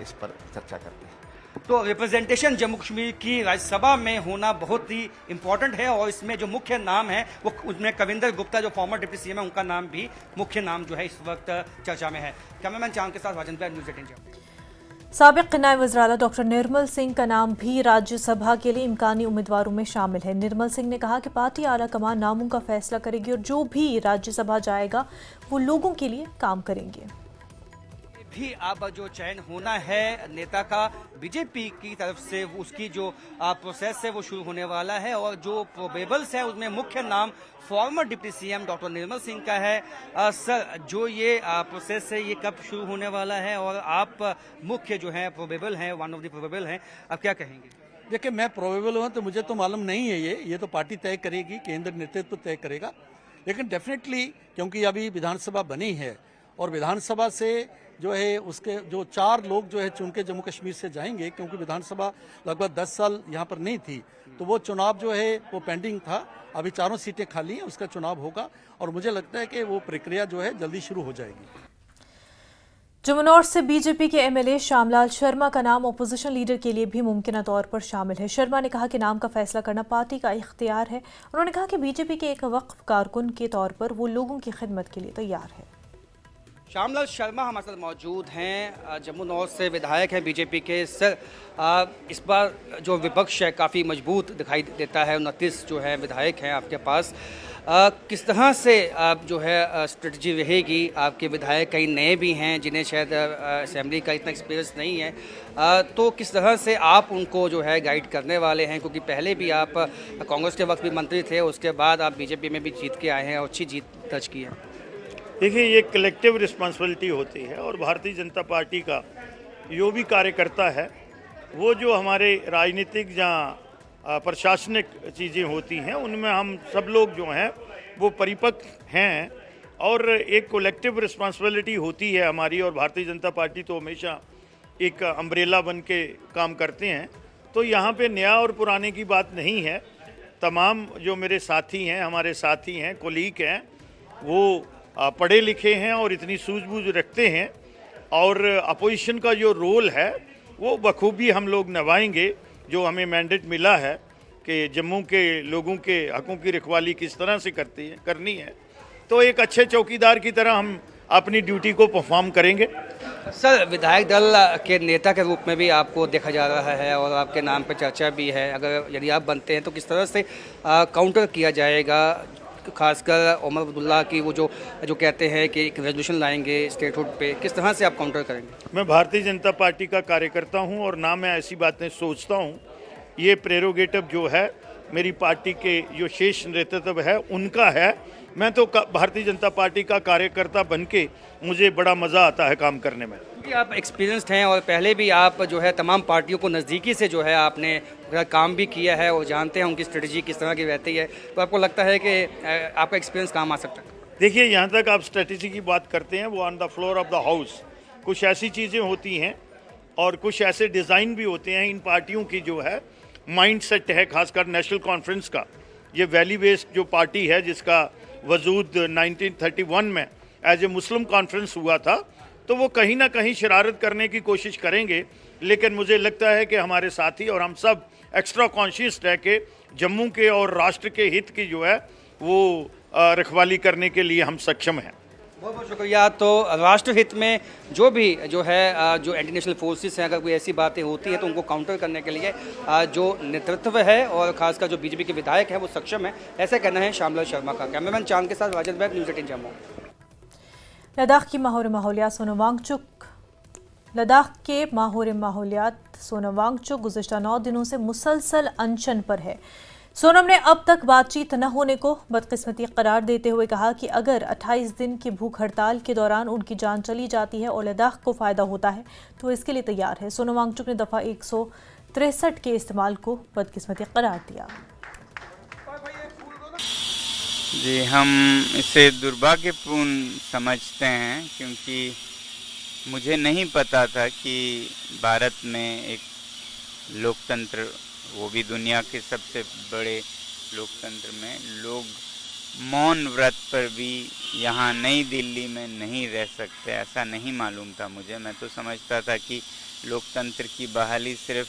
इस पर चर्चा करते हैं। तो रिप्रेजेंटेशन जम्मू कश्मीर की राज्यसभा में होना बहुत ही इंपॉर्टेंट है और इसमें जो मुख्य नाम है वो उसमें कविंद्र गुप्ता जो फॉर्मर डिप्टी सीएम है उनका नाम भी मुख्य नाम जो है इस वक्त चर्चा में है। कैमरामैन चांद के साथ राजेंद्र, न्यूज़ 18। साबिक नायब वज़ीर डॉक्टर निर्मल सिंह का नाम भी राज्यसभा के लिए इम्कानी उम्मीदवारों में शामिल है। निर्मल सिंह ने कहा कि पार्टी आला कमान नामों का फैसला करेगी और जो भी राज्यसभा जाएगा वो लोगों के लिए काम करेंगे। भी अब जो चयन होना है नेता का बीजेपी की तरफ से, उसकी जो प्रोसेस है वो शुरू होने वाला है और जो प्रोबेबल्स है उसमें मुख्य नाम farmer deputy CM doctor Nirmal Singh का है। सर, जो ये प्रोसेस है ये कब शुरू होने वाला है और आप मुख्य जो है प्रोबेबल हैं, वन ऑफ द प्रोबेबल हैं, आप क्या कहेंगे? देखिए, मैं प्रोबेबल हूँ तो मुझे तो मालूम नहीं है, ये तो पार्टी तय करेगी, केंद्र नेतृत्व तय करेगा। लेकिन डेफिनेटली क्योंकि अभी विधानसभा बनी है और विधानसभा से जो है उसके जो 4 लोग जो है चुन के जम्मू कश्मीर से जाएंगे, क्योंकि विधानसभा लगभग 10 साल यहाँ पर नहीं थी, तो वो चुनाव जो है वो पेंडिंग था। अभी 4 सीटें खाली हैं, उसका चुनाव होगा और मुझे लगता है कि वो प्रक्रिया जो है जल्दी शुरू हो जाएगी। जम्मू नॉर्थ से बीजेपी के एमएलए श्यामलाल शर्मा का नाम अपोजिशन लीडर के लिए भी मुमकिन तौर पर शामिल है। शर्मा ने कहा कि नाम का फैसला करना पार्टी का इख्तियार है। उन्होंने कहा कि बीजेपी के एक वक्फ कारकुन के तौर पर वो लोगों की खिदमत के लिए तैयार है। श्यामलाल शर्मा हमारे साथ मौजूद हैं, जम्मू नॉर्थ से विधायक हैं बीजेपी के। सर, इस बार जो विपक्ष है काफ़ी मजबूत दिखाई देता है, 29 जो है विधायक हैं आपके पास। किस तरह से जो है स्ट्रेटजी रहेगी? आपके विधायक कई नए भी हैं जिन्हें शायद असेंबली का इतना एक्सपीरियंस नहीं है, तो किस तरह से आप उनको जो है गाइड करने वाले हैं? क्योंकि पहले भी आप कांग्रेस के वक्त भी मंत्री थे, उसके बाद आप बीजेपी में भी जीत के आए हैं और अच्छी जीत दर्ज की है। देखिए, ये कलेक्टिव रिस्पांसिबिलिटी होती है और भारतीय जनता पार्टी का जो भी कार्यकर्ता है वो जो हमारे राजनीतिक जहाँ प्रशासनिक चीज़ें होती हैं उनमें हम सब लोग जो हैं वो परिपक्व हैं और एक कलेक्टिव रिस्पांसिबिलिटी होती है हमारी। और भारतीय जनता पार्टी तो हमेशा एक अम्ब्रेला बन के काम करते हैं, तो यहाँ पे नया और पुराने की बात नहीं है। तमाम जो मेरे साथी हैं, हमारे साथी हैं, कोलीग हैं, वो पढ़े लिखे हैं और इतनी सूझबूझ रखते हैं और अपोजिशन का जो रोल है वो बखूबी हम लोग निभाएंगे। जो हमें मैंडेट मिला है कि जम्मू के लोगों के हकों की रखवाली किस तरह से करनी है, तो एक अच्छे चौकीदार की तरह हम अपनी ड्यूटी को परफॉर्म करेंगे। सर, विधायक दल के नेता के रूप में भी आपको देखा जा रहा है और आपके नाम पर चर्चा भी है। अगर यदि आप बनते हैं तो किस तरह से काउंटर किया जाएगा, खासकर उमर अब्दुल्ला की वो जो कहते हैं कि एक रेजोल्यूशन लाएंगे स्टेटहुड पे, किस तरह से आप काउंटर करेंगे? मैं भारतीय जनता पार्टी का कार्यकर्ता हूं और ना मैं ऐसी बातें सोचता हूं। ये प्रेरोगेटिव जो है मेरी पार्टी के जो शेष नेतृत्व है उनका है। मैं तो भारतीय जनता पार्टी का कार्यकर्ता बनके मुझे बड़ा मज़ा आता है काम करने में। क्योंकि आप एक्सपीरियंस्ड हैं और पहले भी आप जो है तमाम पार्टियों को नज़दीकी से जो है आपने काम भी किया है और जानते हैं उनकी स्ट्रेटजी किस तरह की रहती है, तो आपको लगता है कि आपका एक्सपीरियंस काम आ सकता है? देखिए, यहाँ तक आप स्ट्रेटजी की बात करते हैं, वो on the floor of the house कुछ ऐसी चीज़ें होती हैं और कुछ ऐसे डिज़ाइन भी होते हैं इन पार्टियों की जो है माइंड सेट है, खासकर नेशनल कॉन्फ्रेंस का। ये वैली बेस्ड जो पार्टी है जिसका वजूद 1931 में एज ए मुस्लिम कॉन्फ्रेंस हुआ था, तो वो कहीं ना कहीं शरारत करने की कोशिश करेंगे। लेकिन मुझे लगता है कि हमारे साथी और हम सब एक्स्ट्रा कॉन्शियस रह के जम्मू के और राष्ट्र के हित की जो है वो रखवाली करने के लिए हम सक्षम हैं। बहुत बहुत शुक्रिया। तो राष्ट्र हित में जो एंटी नेशनल फोर्सेस हैं, अगर कोई ऐसी बातें होती हैं तो उनको काउंटर करने के लिए जो नेतृत्व है और खासकर जो बीजेपी के विधायक हैं वो सक्षम है, ऐसा कहना है श्यामलाल शर्मा का। कैमरामैन चांद के साथ राजद बैग, न्यूज़ 18 जम्मू। लद्दाख के माहौर-ए-माहौलियात सोनम वांगचुक गुज़िश्ता 9 दिनों से मुसलसल अनशन पर है। सोनम ने अब तक बातचीत न होने को बदकिस्मती करार देते हुए कहा कि अगर 28 दिन की भूख हड़ताल के दौरान उनकी जान चली जाती है और लद्दाख को फ़ायदा होता है तो इसके लिए तैयार है। सोनम वांगचुक ने दफ़ा 163 के इस्तेमाल को बदकिस्मती करार दिया। जी, हम इसे दुर्भाग्यपूर्ण समझते हैं क्योंकि मुझे नहीं पता था कि भारत में एक लोकतंत्र, वो भी दुनिया के सबसे बड़े लोकतंत्र में, लोग मौन व्रत पर भी यहाँ नई दिल्ली में नहीं रह सकते, ऐसा नहीं मालूम था मुझे। मैं तो समझता था कि लोकतंत्र की बहाली सिर्फ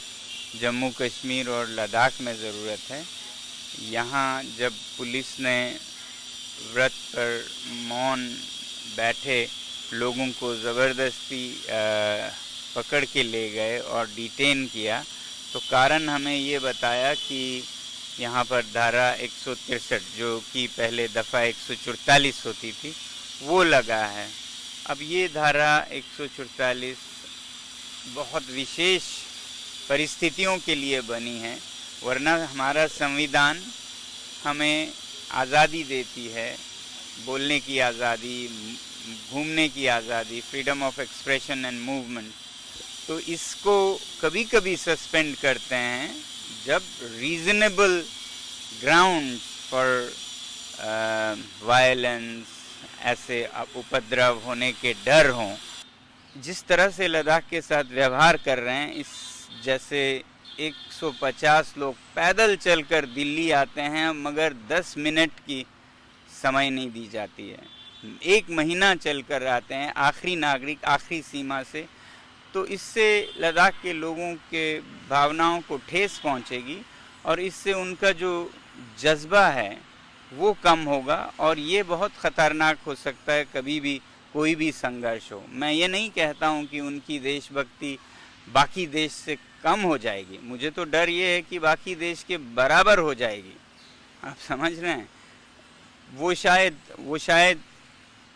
जम्मू कश्मीर और लद्दाख में ज़रूरत है। यहाँ जब पुलिस ने व्रत पर मौन बैठे लोगों को ज़बरदस्ती पकड़ के ले गए और डिटेन किया, तो कारण हमें ये बताया कि यहाँ पर धारा 163 जो कि पहले दफ़ा 144 होती थी वो लगा है। अब ये धारा 144 बहुत विशेष परिस्थितियों के लिए बनी है, वरना हमारा संविधान हमें आज़ादी देती है, बोलने की आज़ादी, घूमने की आज़ादी, freedom of expression and movement. तो इसको कभी कभी सस्पेंड करते हैं जब रीजनेबल ग्राउंड फॉर वायलेंस, ऐसे उपद्रव होने के डर हों। जिस तरह से लद्दाख के साथ व्यवहार कर रहे हैं, इस जैसे 150 लोग पैदल चलकर दिल्ली आते हैं मगर 10 मिनट की समय नहीं दी जाती है, 1 महीना चलकर आते हैं आखिरी नागरिक आखिरी सीमा से। तो इससे लद्दाख के लोगों के भावनाओं को ठेस पहुंचेगी और इससे उनका जो जज्बा है वो कम होगा और ये बहुत ख़तरनाक हो सकता है कभी भी कोई भी संघर्ष हो। मैं ये नहीं कहता हूँ कि उनकी देशभक्ति बाकी देश से कम हो जाएगी, मुझे तो डर ये है कि बाकी देश के बराबर हो जाएगी। आप समझ रहे हैं, वो शायद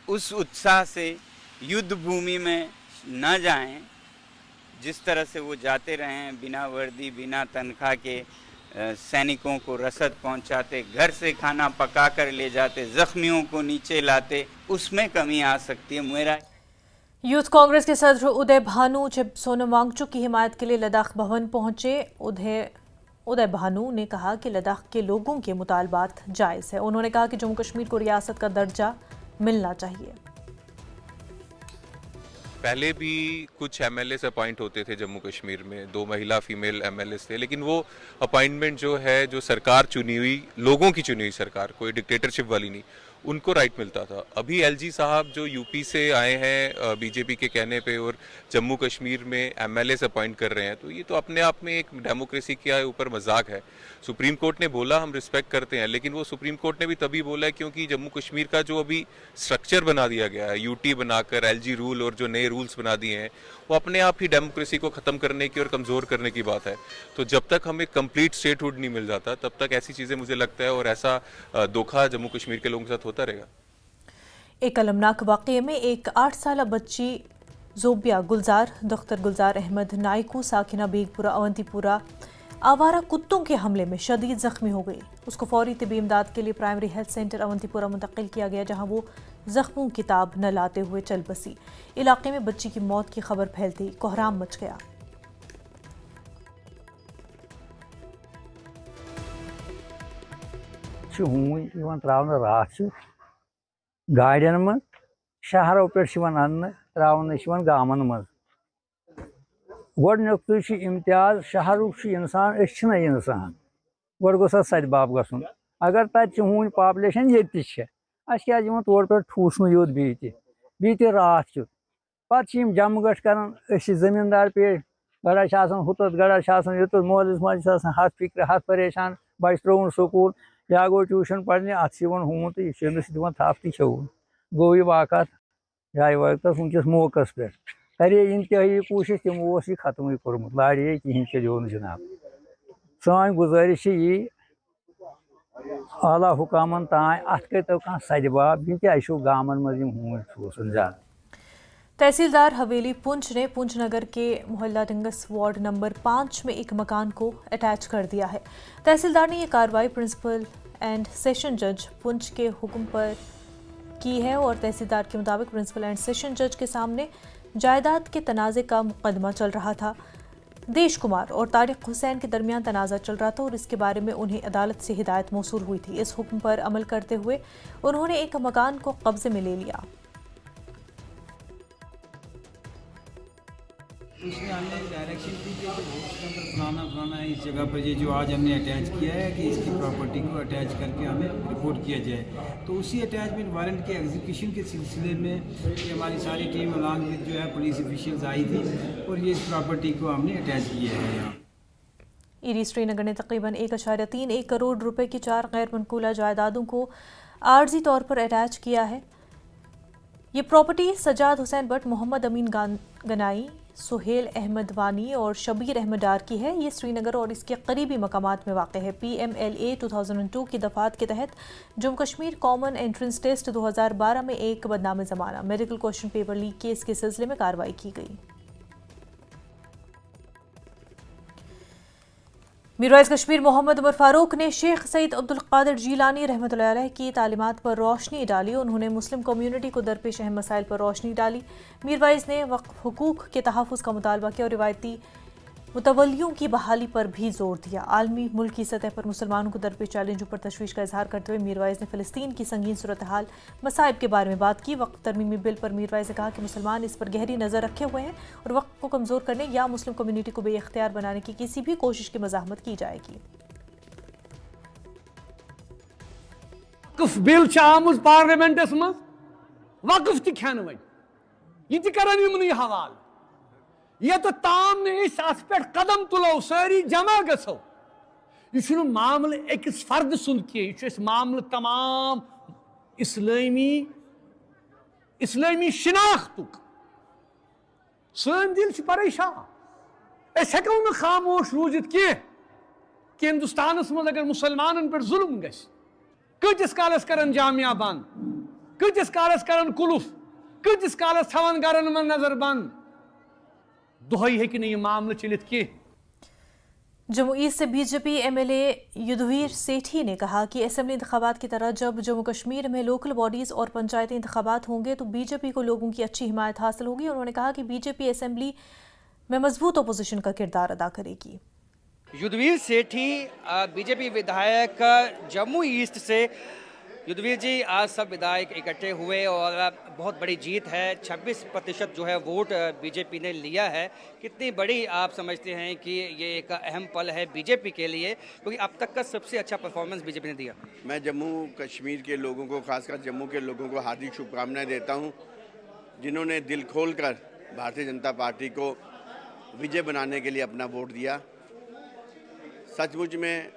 उस उत्साह से युद्ध भूमि में न जाएं जिस तरह से वो जाते रहे हैं, बिना वर्दी बिना तनख्वाह के सैनिकों को रसद पहुंचाते, घर से खाना पका कर ले जाते, जख्मियों को नीचे लाते, उसमें कमी आ सकती है। मेरा यूथ कांग्रेस के सदर उदय भानु जब सोनम वांगचुक की हिमायत के लिए लद्दाख भवन पहुंचे, उदय भानु ने कहा कि लद्दाख के लोगों के मुतालबात जायज़ है। उन्होंने कहा कि जम्मू कश्मीर को रियासत का दर्जा मिलना चाहिए। पहले भी कुछ एमएलए अपॉइंट होते थे जम्मू कश्मीर में, 2 महिला फीमेल एमएलए थे, लेकिन वो अपॉइंटमेंट जो है, जो सरकार चुनी हुई, लोगों की चुनी हुई सरकार, कोई डिक्टेटरशिप वाली नहीं, उनको राइट मिलता था। अभी एलजी साहब जो यूपी से आए हैं बीजेपी के कहने पे और जम्मू कश्मीर में एमएलए अपॉइंट कर रहे हैं, तो ये तो अपने आप में एक डेमोक्रेसी के ऊपर मजाक है। सुप्रीम कोर्ट ने बोला, हम रिस्पेक्ट करते हैं, लेकिन वो सुप्रीम कोर्ट ने भी तभी बोला है क्योंकि जम्मू कश्मीर का जो अभी स्ट्रक्चर बना दिया गया है, यूटी बनाकर एलजी रूल और जो नए रूल्स बना दिए हैं, वो अपने आप ही डेमोक्रेसी को खत्म करने की और कमजोर करने की बात है। तो जब तक हमें कंप्लीट स्टेटहुड नहीं मिल जाता, तब तक ऐसी चीजें मुझे लगता है और ऐसा धोखा जम्मू कश्मीर के लोगों के साथ होता रहेगा। एक अलमनाक वाक़ये में एक 8 साल बच्ची जोबिया गुलजार दख्तर गुलजार अहमद नाइकू साकिना बेगपुरा अवंतीपुरा आवारा कुत्तों के हमले में शदीद जख्मी हो गई। उसको फौरी तिबी इमदाद के लिए प्राइमरी हेल्थ सेंटर अवंतीपुरा मुंतकिल किया गया, जहां वो जख्मों की ताब न लाते हुए चल बसी। इलाके में बच्ची की मौत की खबर फैलती कोहराम मच गया। रात गाड़ियन मज शहरों पे त्रावन गामन मज गोडनुक इम्तियाज शहरुक इंसान इंसान गोड गोस सदबाब गसन अगर तत हूं पॉपुलेशन ये क्या तौर पर ठूसन योत बी रात पे जम गठ कर जमींदार पे गड़ा हुत गड़ा युत मोलिस माजिस हथ फिक्र हथ परेशान बच त्रोन स्कूल या गो ट्यूशन पढ़ने अत हूं तो यह दिवान थप तो खेवन गो यह वाक़ जाए वक्त वनकस मौका पे करे इंतहाई कोशिश तमो यह खत्म कोर्मुत लाड़े कहें चलो जनाब। सान गुजारिश यी आला हुकामन तान अत करो कह सदबाब यह क्या गामन मज हूं सोसन ज्यादा। तहसीलदार हवेली पुंछ ने पुंछ नगर के मोहल्ला डिंगस वार्ड नंबर 5 में एक मकान को अटैच कर दिया है। तहसीलदार ने यह कार्रवाई प्रिंसिपल एंड सेशन जज पुंछ के हुक्म पर की है और तहसीलदार के मुताबिक प्रिंसिपल एंड सेशन जज के सामने जायदाद के तनाज़े का मुकदमा चल रहा था। देश कुमार और तारिक हुसैन के दरमियान तनाज़ा चल रहा था और इसके बारे में उन्हें अदालत से हिदायत मौसूल हुई थी। इस हुक्म पर अमल करते हुए उन्होंने एक मकान को कब्जे में ले लिया। उसने हमने डायरेक्शन दी कि उसके अंदर फलाना है इस जगह पर ये जो आज हमने अटैच किया है कि इसकी प्रॉपर्टी को अटैच करके हमें रिपोर्ट किया जाए। तो उसी अटैचमेंट वारंट के एग्जीक्यूशन के सिलसिले में हमारी सारी टीम अलॉन्ग विद जो है पुलिस ऑफिशियल्स आई थी और ये इस प्रॉपर्टी को हमने अटैच किया है। यहाँ ईडी श्रीनगर ने तकरीबन 1.31 करोड़ रुपए की 4 गैर मनकूला जायदादों को आर्जी तौर पर अटैच किया है। ये प्रॉपर्टी सजाद हुसैन भट्ट, मोहम्मद अमीन गनाई, सुहेल अहमद वानी और शबीर अहमद डार की है। ये श्रीनगर और इसके करीबी मकामात में वाक़ है। PMLA 2002 की दफात के तहत Jammu Kashmir common entrance test 2012 में एक बदनाम ज़माना medical question paper leak case के सिलसिले में कार्रवाई की गई। मीरवाइज कश्मीर मोहम्मद उमर फारूक ने शेख सईद अब्दुल कादिर जीलानी रहमतुल्लाह अलैह की तालीमात पर रोशनी डाली। उन्होंने मुस्लिम कम्युनिटी को दरपेश अहम मसाइल पर रोशनी डाली। मीरवाइज ने वक्फ हुकूक के तहफ़्फ़ुज़ का मुतालबा किया और रिवायती मुतवल्लियों की बहाली पर भी जोर दिया। आलमी मुल्क की सतह पर मुसलमानों को दरपेश चैलेंजों पर तशवीश का इजहार करते हुए मीरवाइज ने फ़लस्तीन की संगीन सूरत हाल मसाइब के बारे में बात की। वक्फ तरमीमी बिल पर मीरवाइज ने कहा कि मुसलमान इस पर गहरी नज़र रखे हुए हैं और वक्फ को कमज़ोर करने या मुस्लिम कम्युनिटी को बेइख्तियार बनाने की किसी भी कोशिश की मज़ाहमत की जाएगी। वक्फ बिल आमुज पार्लियामेंटस मज वक्फ ति खेन वन यह कर हवाल ये तो ताम ने अत पे कदम तुलो सारी जमा गो यह मामल अकिस फर्द सुंद कह मामल तमाम इस्लामी शिनाख्तुक सन दिल परेशान हेको न खामोश रूजित कह कि हिंदुस्तानस मज अगर मुसलमानन पे जुल्म गस कतिस कालस करन जामिया बंद कतिस कालस करन कुलुफ कतिस कालस थवन गरन मन नजर बंद दुहई है कि नहीं मामला चलित के। जम्मू ईस्ट से बीजेपी MLA युद्धवीर सेठी ने कहा कि असेंबली इंतखाबात की तरह जब जम्मू कश्मीर में लोकल बॉडीज और पंचायती इंतखाबात होंगे तो बीजेपी को लोगों की अच्छी हिमायत हासिल होगी। उन्होंने कहा कि बीजेपी असेंबली में मजबूत अपोजिशन का किरदार अदा करेगी। युद्धवीर सेठी बीजेपी विधायक जम्मू ईस्ट से युद्धवीर जी, आज सब विधायक इकट्ठे हुए और बहुत बड़ी जीत है। 26% जो है वोट बीजेपी ने लिया है। कितनी बड़ी आप समझते हैं कि ये एक अहम पल है बीजेपी के लिए, क्योंकि अब तक का सबसे अच्छा परफॉर्मेंस बीजेपी ने दिया? मैं जम्मू कश्मीर के लोगों को, खासकर जम्मू के लोगों को हार्दिक शुभकामनाएं देता हूं, जिन्होंने दिल खोलकर भारतीय जनता पार्टी को विजय बनाने के लिए अपना वोट दिया। सचमुच में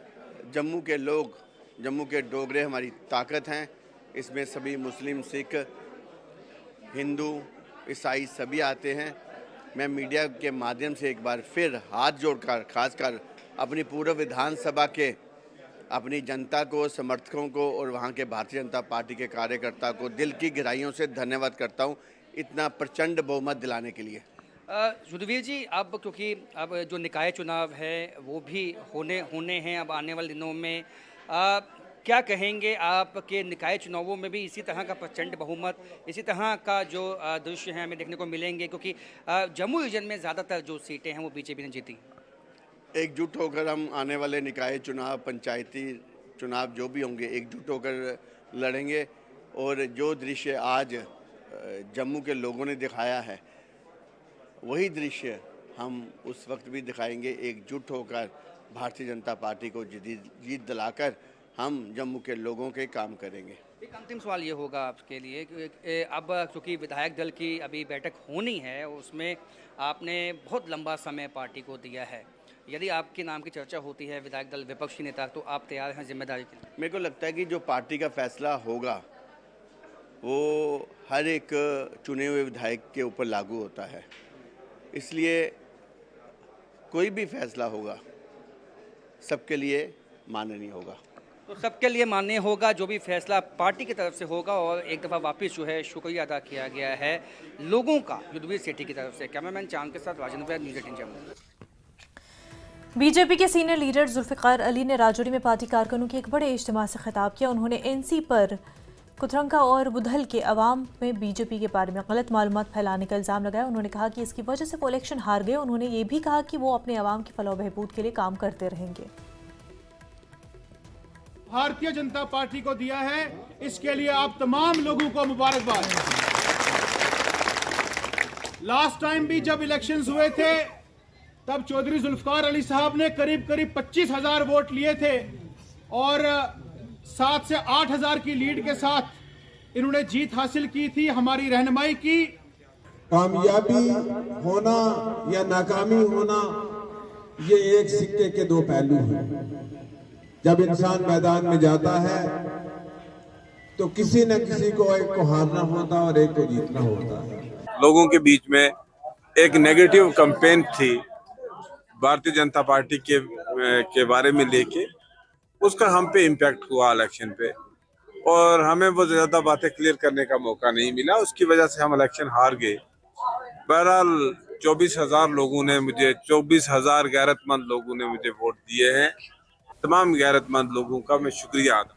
जम्मू के लोग, जम्मू के डोगरे हमारी ताकत हैं। इसमें सभी मुस्लिम, सिख, हिंदू, ईसाई सभी आते हैं। मैं मीडिया के माध्यम से एक बार फिर हाथ जोड़कर, खासकर अपनी पूर्व विधानसभा के अपनी जनता को, समर्थकों को और वहाँ के भारतीय जनता पार्टी के कार्यकर्ता को दिल की गहराइयों से धन्यवाद करता हूँ इतना प्रचंड बहुमत दिलाने के लिए। युद्धवीर जी, अब क्योंकि अब जो निकाय चुनाव है वो भी होने हैं अब आने वाले दिनों में, क्या कहेंगे आपके निकाय चुनावों में भी इसी तरह का प्रचंड बहुमत, इसी तरह का जो दृश्य है हमें देखने को मिलेंगे? क्योंकि जम्मू रीजन में ज़्यादातर जो सीटें हैं वो बीजेपी ने जीती। एकजुट होकर हम आने वाले निकाय चुनाव, पंचायती चुनाव जो भी होंगे, एकजुट होकर लड़ेंगे। और जो दृश्य आज जम्मू के लोगों ने दिखाया है वही दृश्य हम उस वक्त भी दिखाएंगे। एकजुट होकर भारतीय जनता पार्टी को जीत दिलाकर हम जम्मू के लोगों के काम करेंगे। एक अंतिम सवाल ये होगा आपके लिए कि अब क्योंकि विधायक दल की अभी बैठक होनी है, उसमें आपने बहुत लंबा समय पार्टी को दिया है। यदि आपके नाम की चर्चा होती है विधायक दल विपक्षी नेता, तो आप तैयार हैं जिम्मेदारी के लिए? मेरे को लगता है कि जो पार्टी का फैसला होगा वो हर एक चुने हुए विधायक के ऊपर लागू होता है, इसलिए कोई भी फैसला होगा सबके लिए माननीय होगा। तो सबके लिए मान्य होगा जो भी फैसला पार्टी की तरफ से होगा। और एक दफ़ा वापस जो है शुक्रिया अदा किया गया है लोगों का युद्धवीर सेठी की तरफ से। कैमरामैन चांद के साथ राजेंद्र, न्यूज़ 18 जम्मू। बीजेपी के सीनियर लीडर जुल्फिकार अली ने राजौरी में पार्टी कारकुनों के एक बड़े इज्तिमा से खिताब किया। उन्होंने एनसी पर कुथरंका और बुधल के अवाम में बीजेपी के बारे में गलत मालूमात फैलाने का इल्ज़ाम लगाया। उन्होंने कहा कि इसकी वजह से वो इलेक्शन हार गए। उन्होंने ये भी कहा कि वो अपने अवाम की फलाह बहबूद के लिए काम करते रहेंगे। भारतीय जनता पार्टी को दिया है, इसके लिए आप तमाम लोगों को मुबारकबाद। लास्ट टाइम भी जब इलेक्शंस हुए थे तब चौधरी जुल्फिकार अली साहब ने करीब 25,000 वोट लिए थे और 7 से 8,000 की लीड के साथ इन्होंने जीत हासिल की थी। हमारी रहनुमाई की। कामयाबी होना या नाकामी होना ये एक सिक्के के दो पहलू हैं। जब इंसान मैदान में जाता है तो किसी न किसी को एक को हारना होता और एक को जीतना होता है। लोगों के बीच में एक नेगेटिव कैंपेन थी भारतीय जनता पार्टी के बारे में लेके, उसका हम पे इम्पैक्ट हुआ इलेक्शन पे और हमें वो ज्यादा बातें क्लियर करने का मौका नहीं मिला। उसकी वजह से हम इलेक्शन हार गए। बहरहाल 24,000 लोगों ने मुझे 24,000 गैरतमंद लोगों ने मुझे वोट दिए हैं। तमाम गैरतमंद लोगों का मैं शुक्रिया अदा।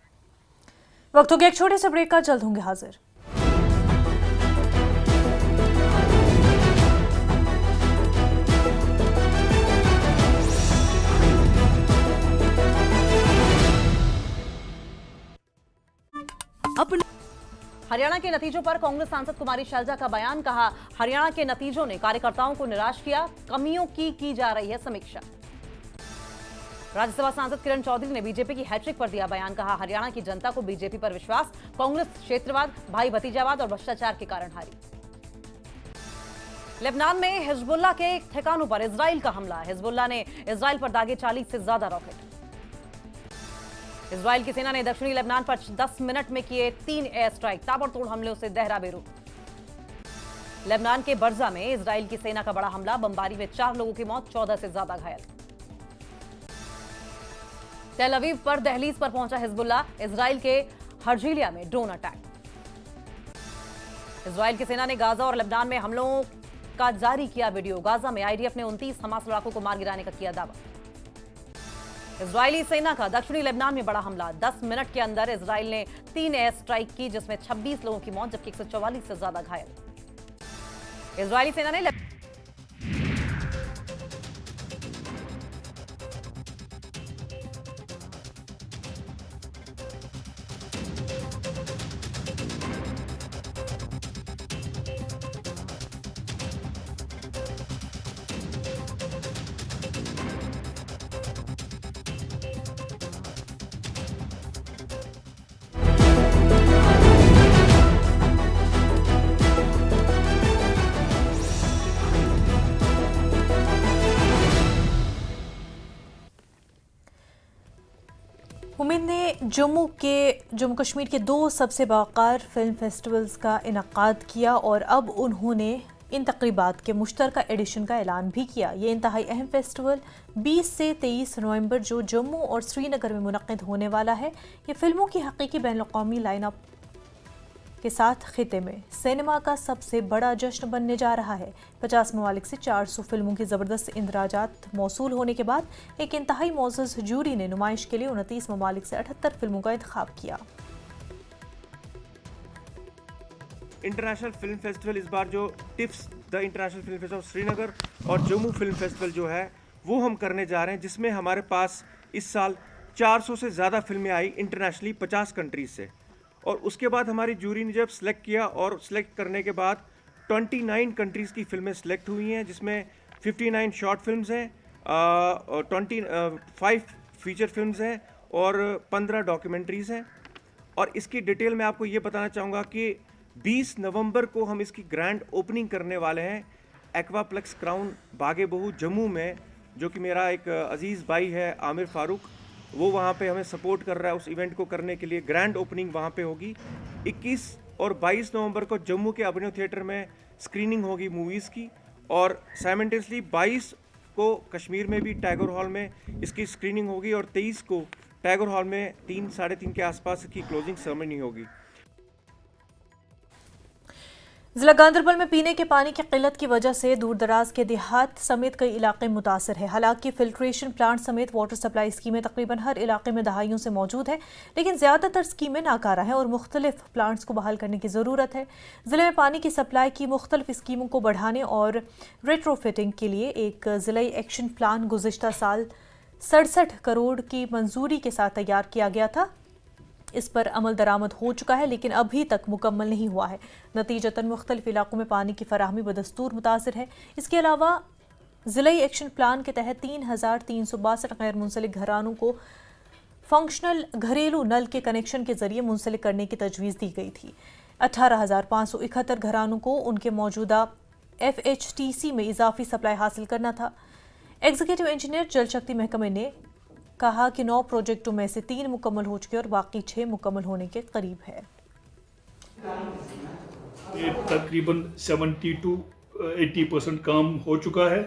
वक्त हो गया एक छोटे से ब्रेक का, जल्द होंगे हाजिर। हरियाणा के नतीजों पर कांग्रेस सांसद कुमारी शैलजा का बयान। कहा, हरियाणा के नतीजों ने कार्यकर्ताओं को निराश किया, कमियों की जा रही है समीक्षा। राज्यसभा सांसद किरण चौधरी ने बीजेपी की हैट्रिक पर दिया बयान। कहा, हरियाणा की जनता को बीजेपी पर विश्वास, कांग्रेस क्षेत्रवाद, भाई भतीजावाद और भ्रष्टाचार के कारण हारी। लेबनान में हिजबुल्लाह के ठिकानों पर इजराइल का हमला। हिजबुल्लाह ने इजराइल पर दागे 40 से ज्यादा रॉकेट। इजराइल की सेना ने दक्षिणी लेबनान पर 10 मिनट में किए 3 एयर स्ट्राइक। ताबड़तोड़ हमलों से दहरा बेरूत। लेबनान के बर्जा में इजराइल की सेना का बड़ा हमला। बमबारी में 4 लोगों की मौत, 14 से ज्यादा घायल। तेल अवीव पर दहलीज पर पहुंचा हिजबुल्लाह। इजराइल के हर्जिलिया में ड्रोन अटैक। इजराइल की सेना ने गाजा और लेबनान में हमलों का जारी किया वीडियो। गाजा में आईडीएफ ने 29 हमास लड़ाकों को मार गिराने का किया दावा। इजरायली सेना का दक्षिणी लेबनान में बड़ा हमला। 10 मिनट के अंदर इजराइल ने 3 एयर स्ट्राइक की, जिसमें 26 लोगों की मौत जबकि 144 से ज्यादा घायल। इजरायली सेना ने जम्मू कश्मीर के 2 सबसे बावकार फिल्म फेस्टिवल्स का इनकाद किया और अब उन्होंने इन तकरीबात के मुश्तरका एडिशन का ऐलान भी किया। ये इंतहाई अहम फेस्टिवल 20 से 23 नवंबर जो जम्मू और श्रीनगर में मुनक्किद होने वाला है। ये फिल्मों की हकीकी बैनुल-अक़वामी लाइनअप के साथ खिते में सिनेमा का सबसे बड़ा जश्न बनने जा रहा है। 50 ममालिक से 400 फिल्मों के ज़बरदस्त इंदराजात मौसूल होने के बाद एक इंतहाई मोअज़्ज़ज़ जूरी ने नुमाइश के लिए 29 ममालिक से 78 फिल्मों का इंतखाब किया। इंटरनेशनल फिल्म फेस्टिवल इस बार जो टिफ्स the international film festival Srinagar और जम्मू फिल्म फेस्टिवल जो है वो हम करने जा रहे हैं, जिसमें हमारे पास इस साल 400 से ज़्यादा फिल्में आई इंटरनेशनली 50 कंट्रीज से। और उसके बाद हमारी जूरी ने जब सेलेक्ट किया और सेलेक्ट करने के बाद 29 कंट्रीज़ की फिल्में सेलेक्ट हुई हैं, जिसमें 59 शॉर्ट फिल्म्स हैं, 25 फीचर फिल्म्स हैं और 15 डॉक्यूमेंट्रीज़ हैं। और इसकी डिटेल मैं आपको ये बताना चाहूँगा कि 20 नवंबर को हम इसकी ग्रैंड ओपनिंग करने वाले हैं एक्वाप्लेक्स क्राउन बागे बहू जम्मू में, जो कि मेरा एक अजीज़ भाई है आमिर फारूक, वो वहाँ पे हमें सपोर्ट कर रहा है उस इवेंट को करने के लिए। ग्रैंड ओपनिंग वहाँ पे होगी। 21 और 22 नवंबर को जम्मू के अभिनव थिएटर में स्क्रीनिंग होगी मूवीज़ की, और साइमल्टेनियसली 22 को कश्मीर में भी टैगोर हॉल में इसकी स्क्रीनिंग होगी और 23 को टैगोर हॉल में 3 साढ़े 3 के आसपास इसकी क्लोजिंग सेरेमनी होगी। जिला गांदरबल में पीने के पानी की किल्लत की वजह से दूर दराज के देहात समेत कई इलाके मुतासर है। हालांकि फिल्ट्रेशन प्लांट समेत वाटर सप्लाई स्कीमें तकरीबन हर इलाके में दहाइयों से मौजूद है, लेकिन ज़्यादातर स्कीमें नाकारा हैं और मुख्तलिफ प्लांट्स को बहाल करने की ज़रूरत है। ज़िले में पानी की सप्लाई की मुख्तलिफ स्कीमों को बढ़ाने और रेट्रोफिटिंग के लिए एक ज़िलाई एक्शन प्लान गुज़िश्ता साल 67 करोड़ की मंजूरी के साथ तैयार किया गया था। इस पर अमल दरामद हो चुका है, लेकिन अभी तक मुकम्मल नहीं हुआ है। नतीजतन मुख्तलिफ इलाकों में पानी की फराहमी बदस्तूर मुतासिर है। इसके अलावा ज़िलाई एक्शन प्लान के तहत 3,362 गैर मुंसलिक घरानों को फंक्शनल घरेलू नल के कनेक्शन के जरिए मुंसलिक करने की तजवीज़ दी गई थी। 18,571 घरानों को उनके मौजूदा FHTC में इजाफी सप्लाई हासिल करना था। एग्जीक्यूटिव इंजीनियर जल शक्ति महकमे ने कहा कि 9 प्रोजेक्टों में से 3 मुकम्मल हो चुके और बाकी 6 मुकम्मल होने के करीब है। तकरीबन 70 to 80% काम हो चुका है।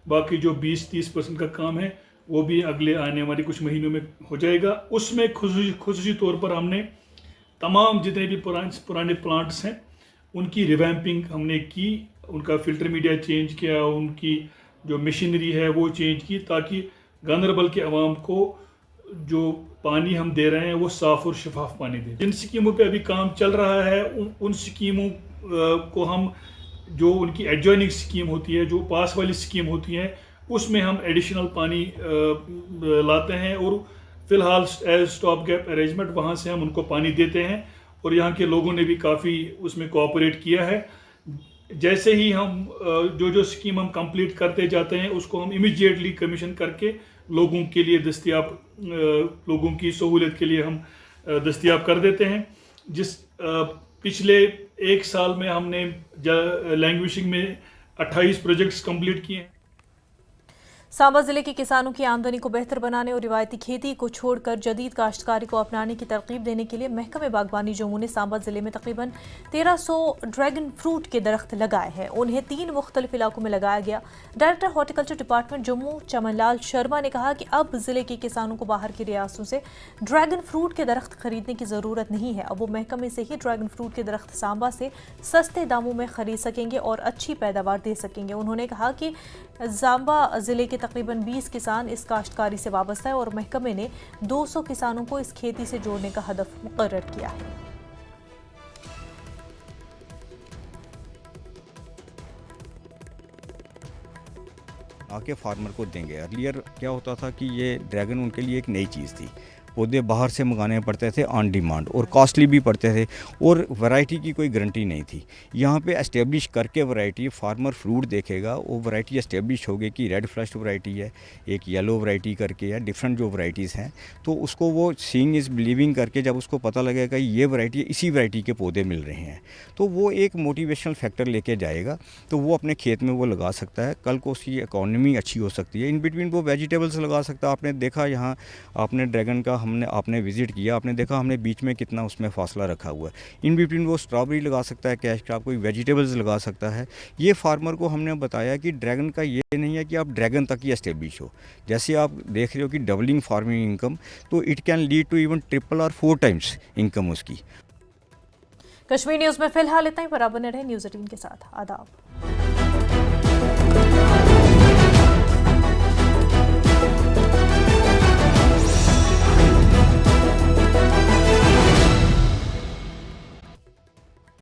बाकी जो 20-30% का काम है वो भी अगले आने वाले कुछ महीनों में हो जाएगा। उसमें खुसूसी तौर पर हमने तमाम जितने भी पुराने प्लांट्स हैं उनकी रिवैम्पिंग हमने की, उनका फिल्टर मीडिया चेंज किया, उनकी जो मशीनरी है वो चेंज की, ताकि गांदरबल के अवाम को जो पानी हम दे रहे हैं वो साफ़ और शफाफ पानी दें। जिन स्कीमों पे अभी काम चल रहा है उन स्कीमों को हम जो उनकी एडजॉइनिंग स्कीम होती है, जो पास वाली स्कीम होती है, उसमें हम एडिशनल पानी लाते हैं और फ़िलहाल एज स्टॉप गैप अरेंजमेंट वहाँ से हम उनको पानी देते हैं और यहाँ के लोगों ने भी काफ़ी उसमें कोऑपरेट किया है। जैसे ही हम जो स्कीम हम कंप्लीट करते जाते हैं उसको हम इमीडिएटली कमीशन करके लोगों के लिए दस्तयाब, लोगों की सहूलियत के लिए हम दस्तयाब कर देते हैं। जिस पिछले 1 साल में हमने लैंग्वेजिंग में 28 प्रोजेक्ट्स कंप्लीट किए हैं। सांबा जिले के किसानों की आमदनी को बेहतर बनाने और रिवायती खेती को छोड़कर जदीद काश्तकारी को अपनाने की तरकीब देने के लिए महकमे बागबानी जम्मू ने सांबा जिले में तकरीबन 1300 ड्रैगन फ्रूट के दरख्त लगाए हैं। उन्हें 3 मुख्तलिफ इलाकों में लगाया गया। Director horticulture department Jammu Chamanlal Sharma ने कहा कि अब जिले के किसानों को बाहर की रियासतों से ड्रैगन फ्रूट के दरख्त खरीदने की ज़रूरत नहीं है। अब वो महकमे से ही ड्रैगन फ्रूट के दरख्त सांबा से सस्ते दामों में खरीद सकेंगे और अच्छी पैदावार दे सकेंगे। उन्होंने कहा कि सांबा जिले के तकरीबन 20 किसान इस काश्तकारी से वाबस्ता है और महकमे ने 200 किसानों को इस खेती से जोड़ने का हदफ मुकर्रर किया है। आके फार्मर को देंगे। अर्लियर क्या होता था कि ये ड्रैगन उनके लिए एक नई चीज़ थी, पौधे बाहर से मंगाने पड़ते थे ऑन डिमांड और कॉस्टली भी पड़ते थे और वैरायटी की कोई गारंटी नहीं थी। यहाँ पे एस्टेब्लिश करके वैरायटी फार्मर फ्रूट देखेगा, वो वैरायटी एस्टेब्लिश होगी कि रेड फ्लश्ड वैरायटी है, एक येलो वैरायटी करके है, डिफरेंट जो वैरायटीज़ हैं, तो उसको वो सीइंग इज़ बिलीविंग करके जब उसको पता लगेगा ये वैरायटी इसी वैरायटी के पौधे मिल रहे हैं तो वो एक मोटिवेशनल फैक्टर लेके जाएगा, तो वो अपने खेत में वो लगा सकता है। कल को उसकी इकॉनमी अच्छी हो सकती है। इन बिटवीन वो वेजिटेबल्स लगा सकता है। आपने देखा यहाँ आपने ड्रैगन का हमने आपने विज़िट किया, आपने देखा हमने बीच में कितना उसमें फासला रखा हुआ है। इन बिटवीन वो स्ट्रॉबेरी लगा सकता है, कैश क्रॉप, कोई वेजिटेबल्स लगा सकता है। ये फार्मर को हमने बताया कि ड्रैगन का ये नहीं है कि आप ड्रैगन तक ही एस्टेब्लिश हो। जैसे आप देख रहे हो कि डबलिंग फार्मिंग इनकम, तो it can lead to even 3 और 4 टाइम्स इनकम उसकी। कश्मीर न्यूज़ में फिलहाल इतना ही। बराबर रहे न्यूज़ 18 के साथ। आदाब।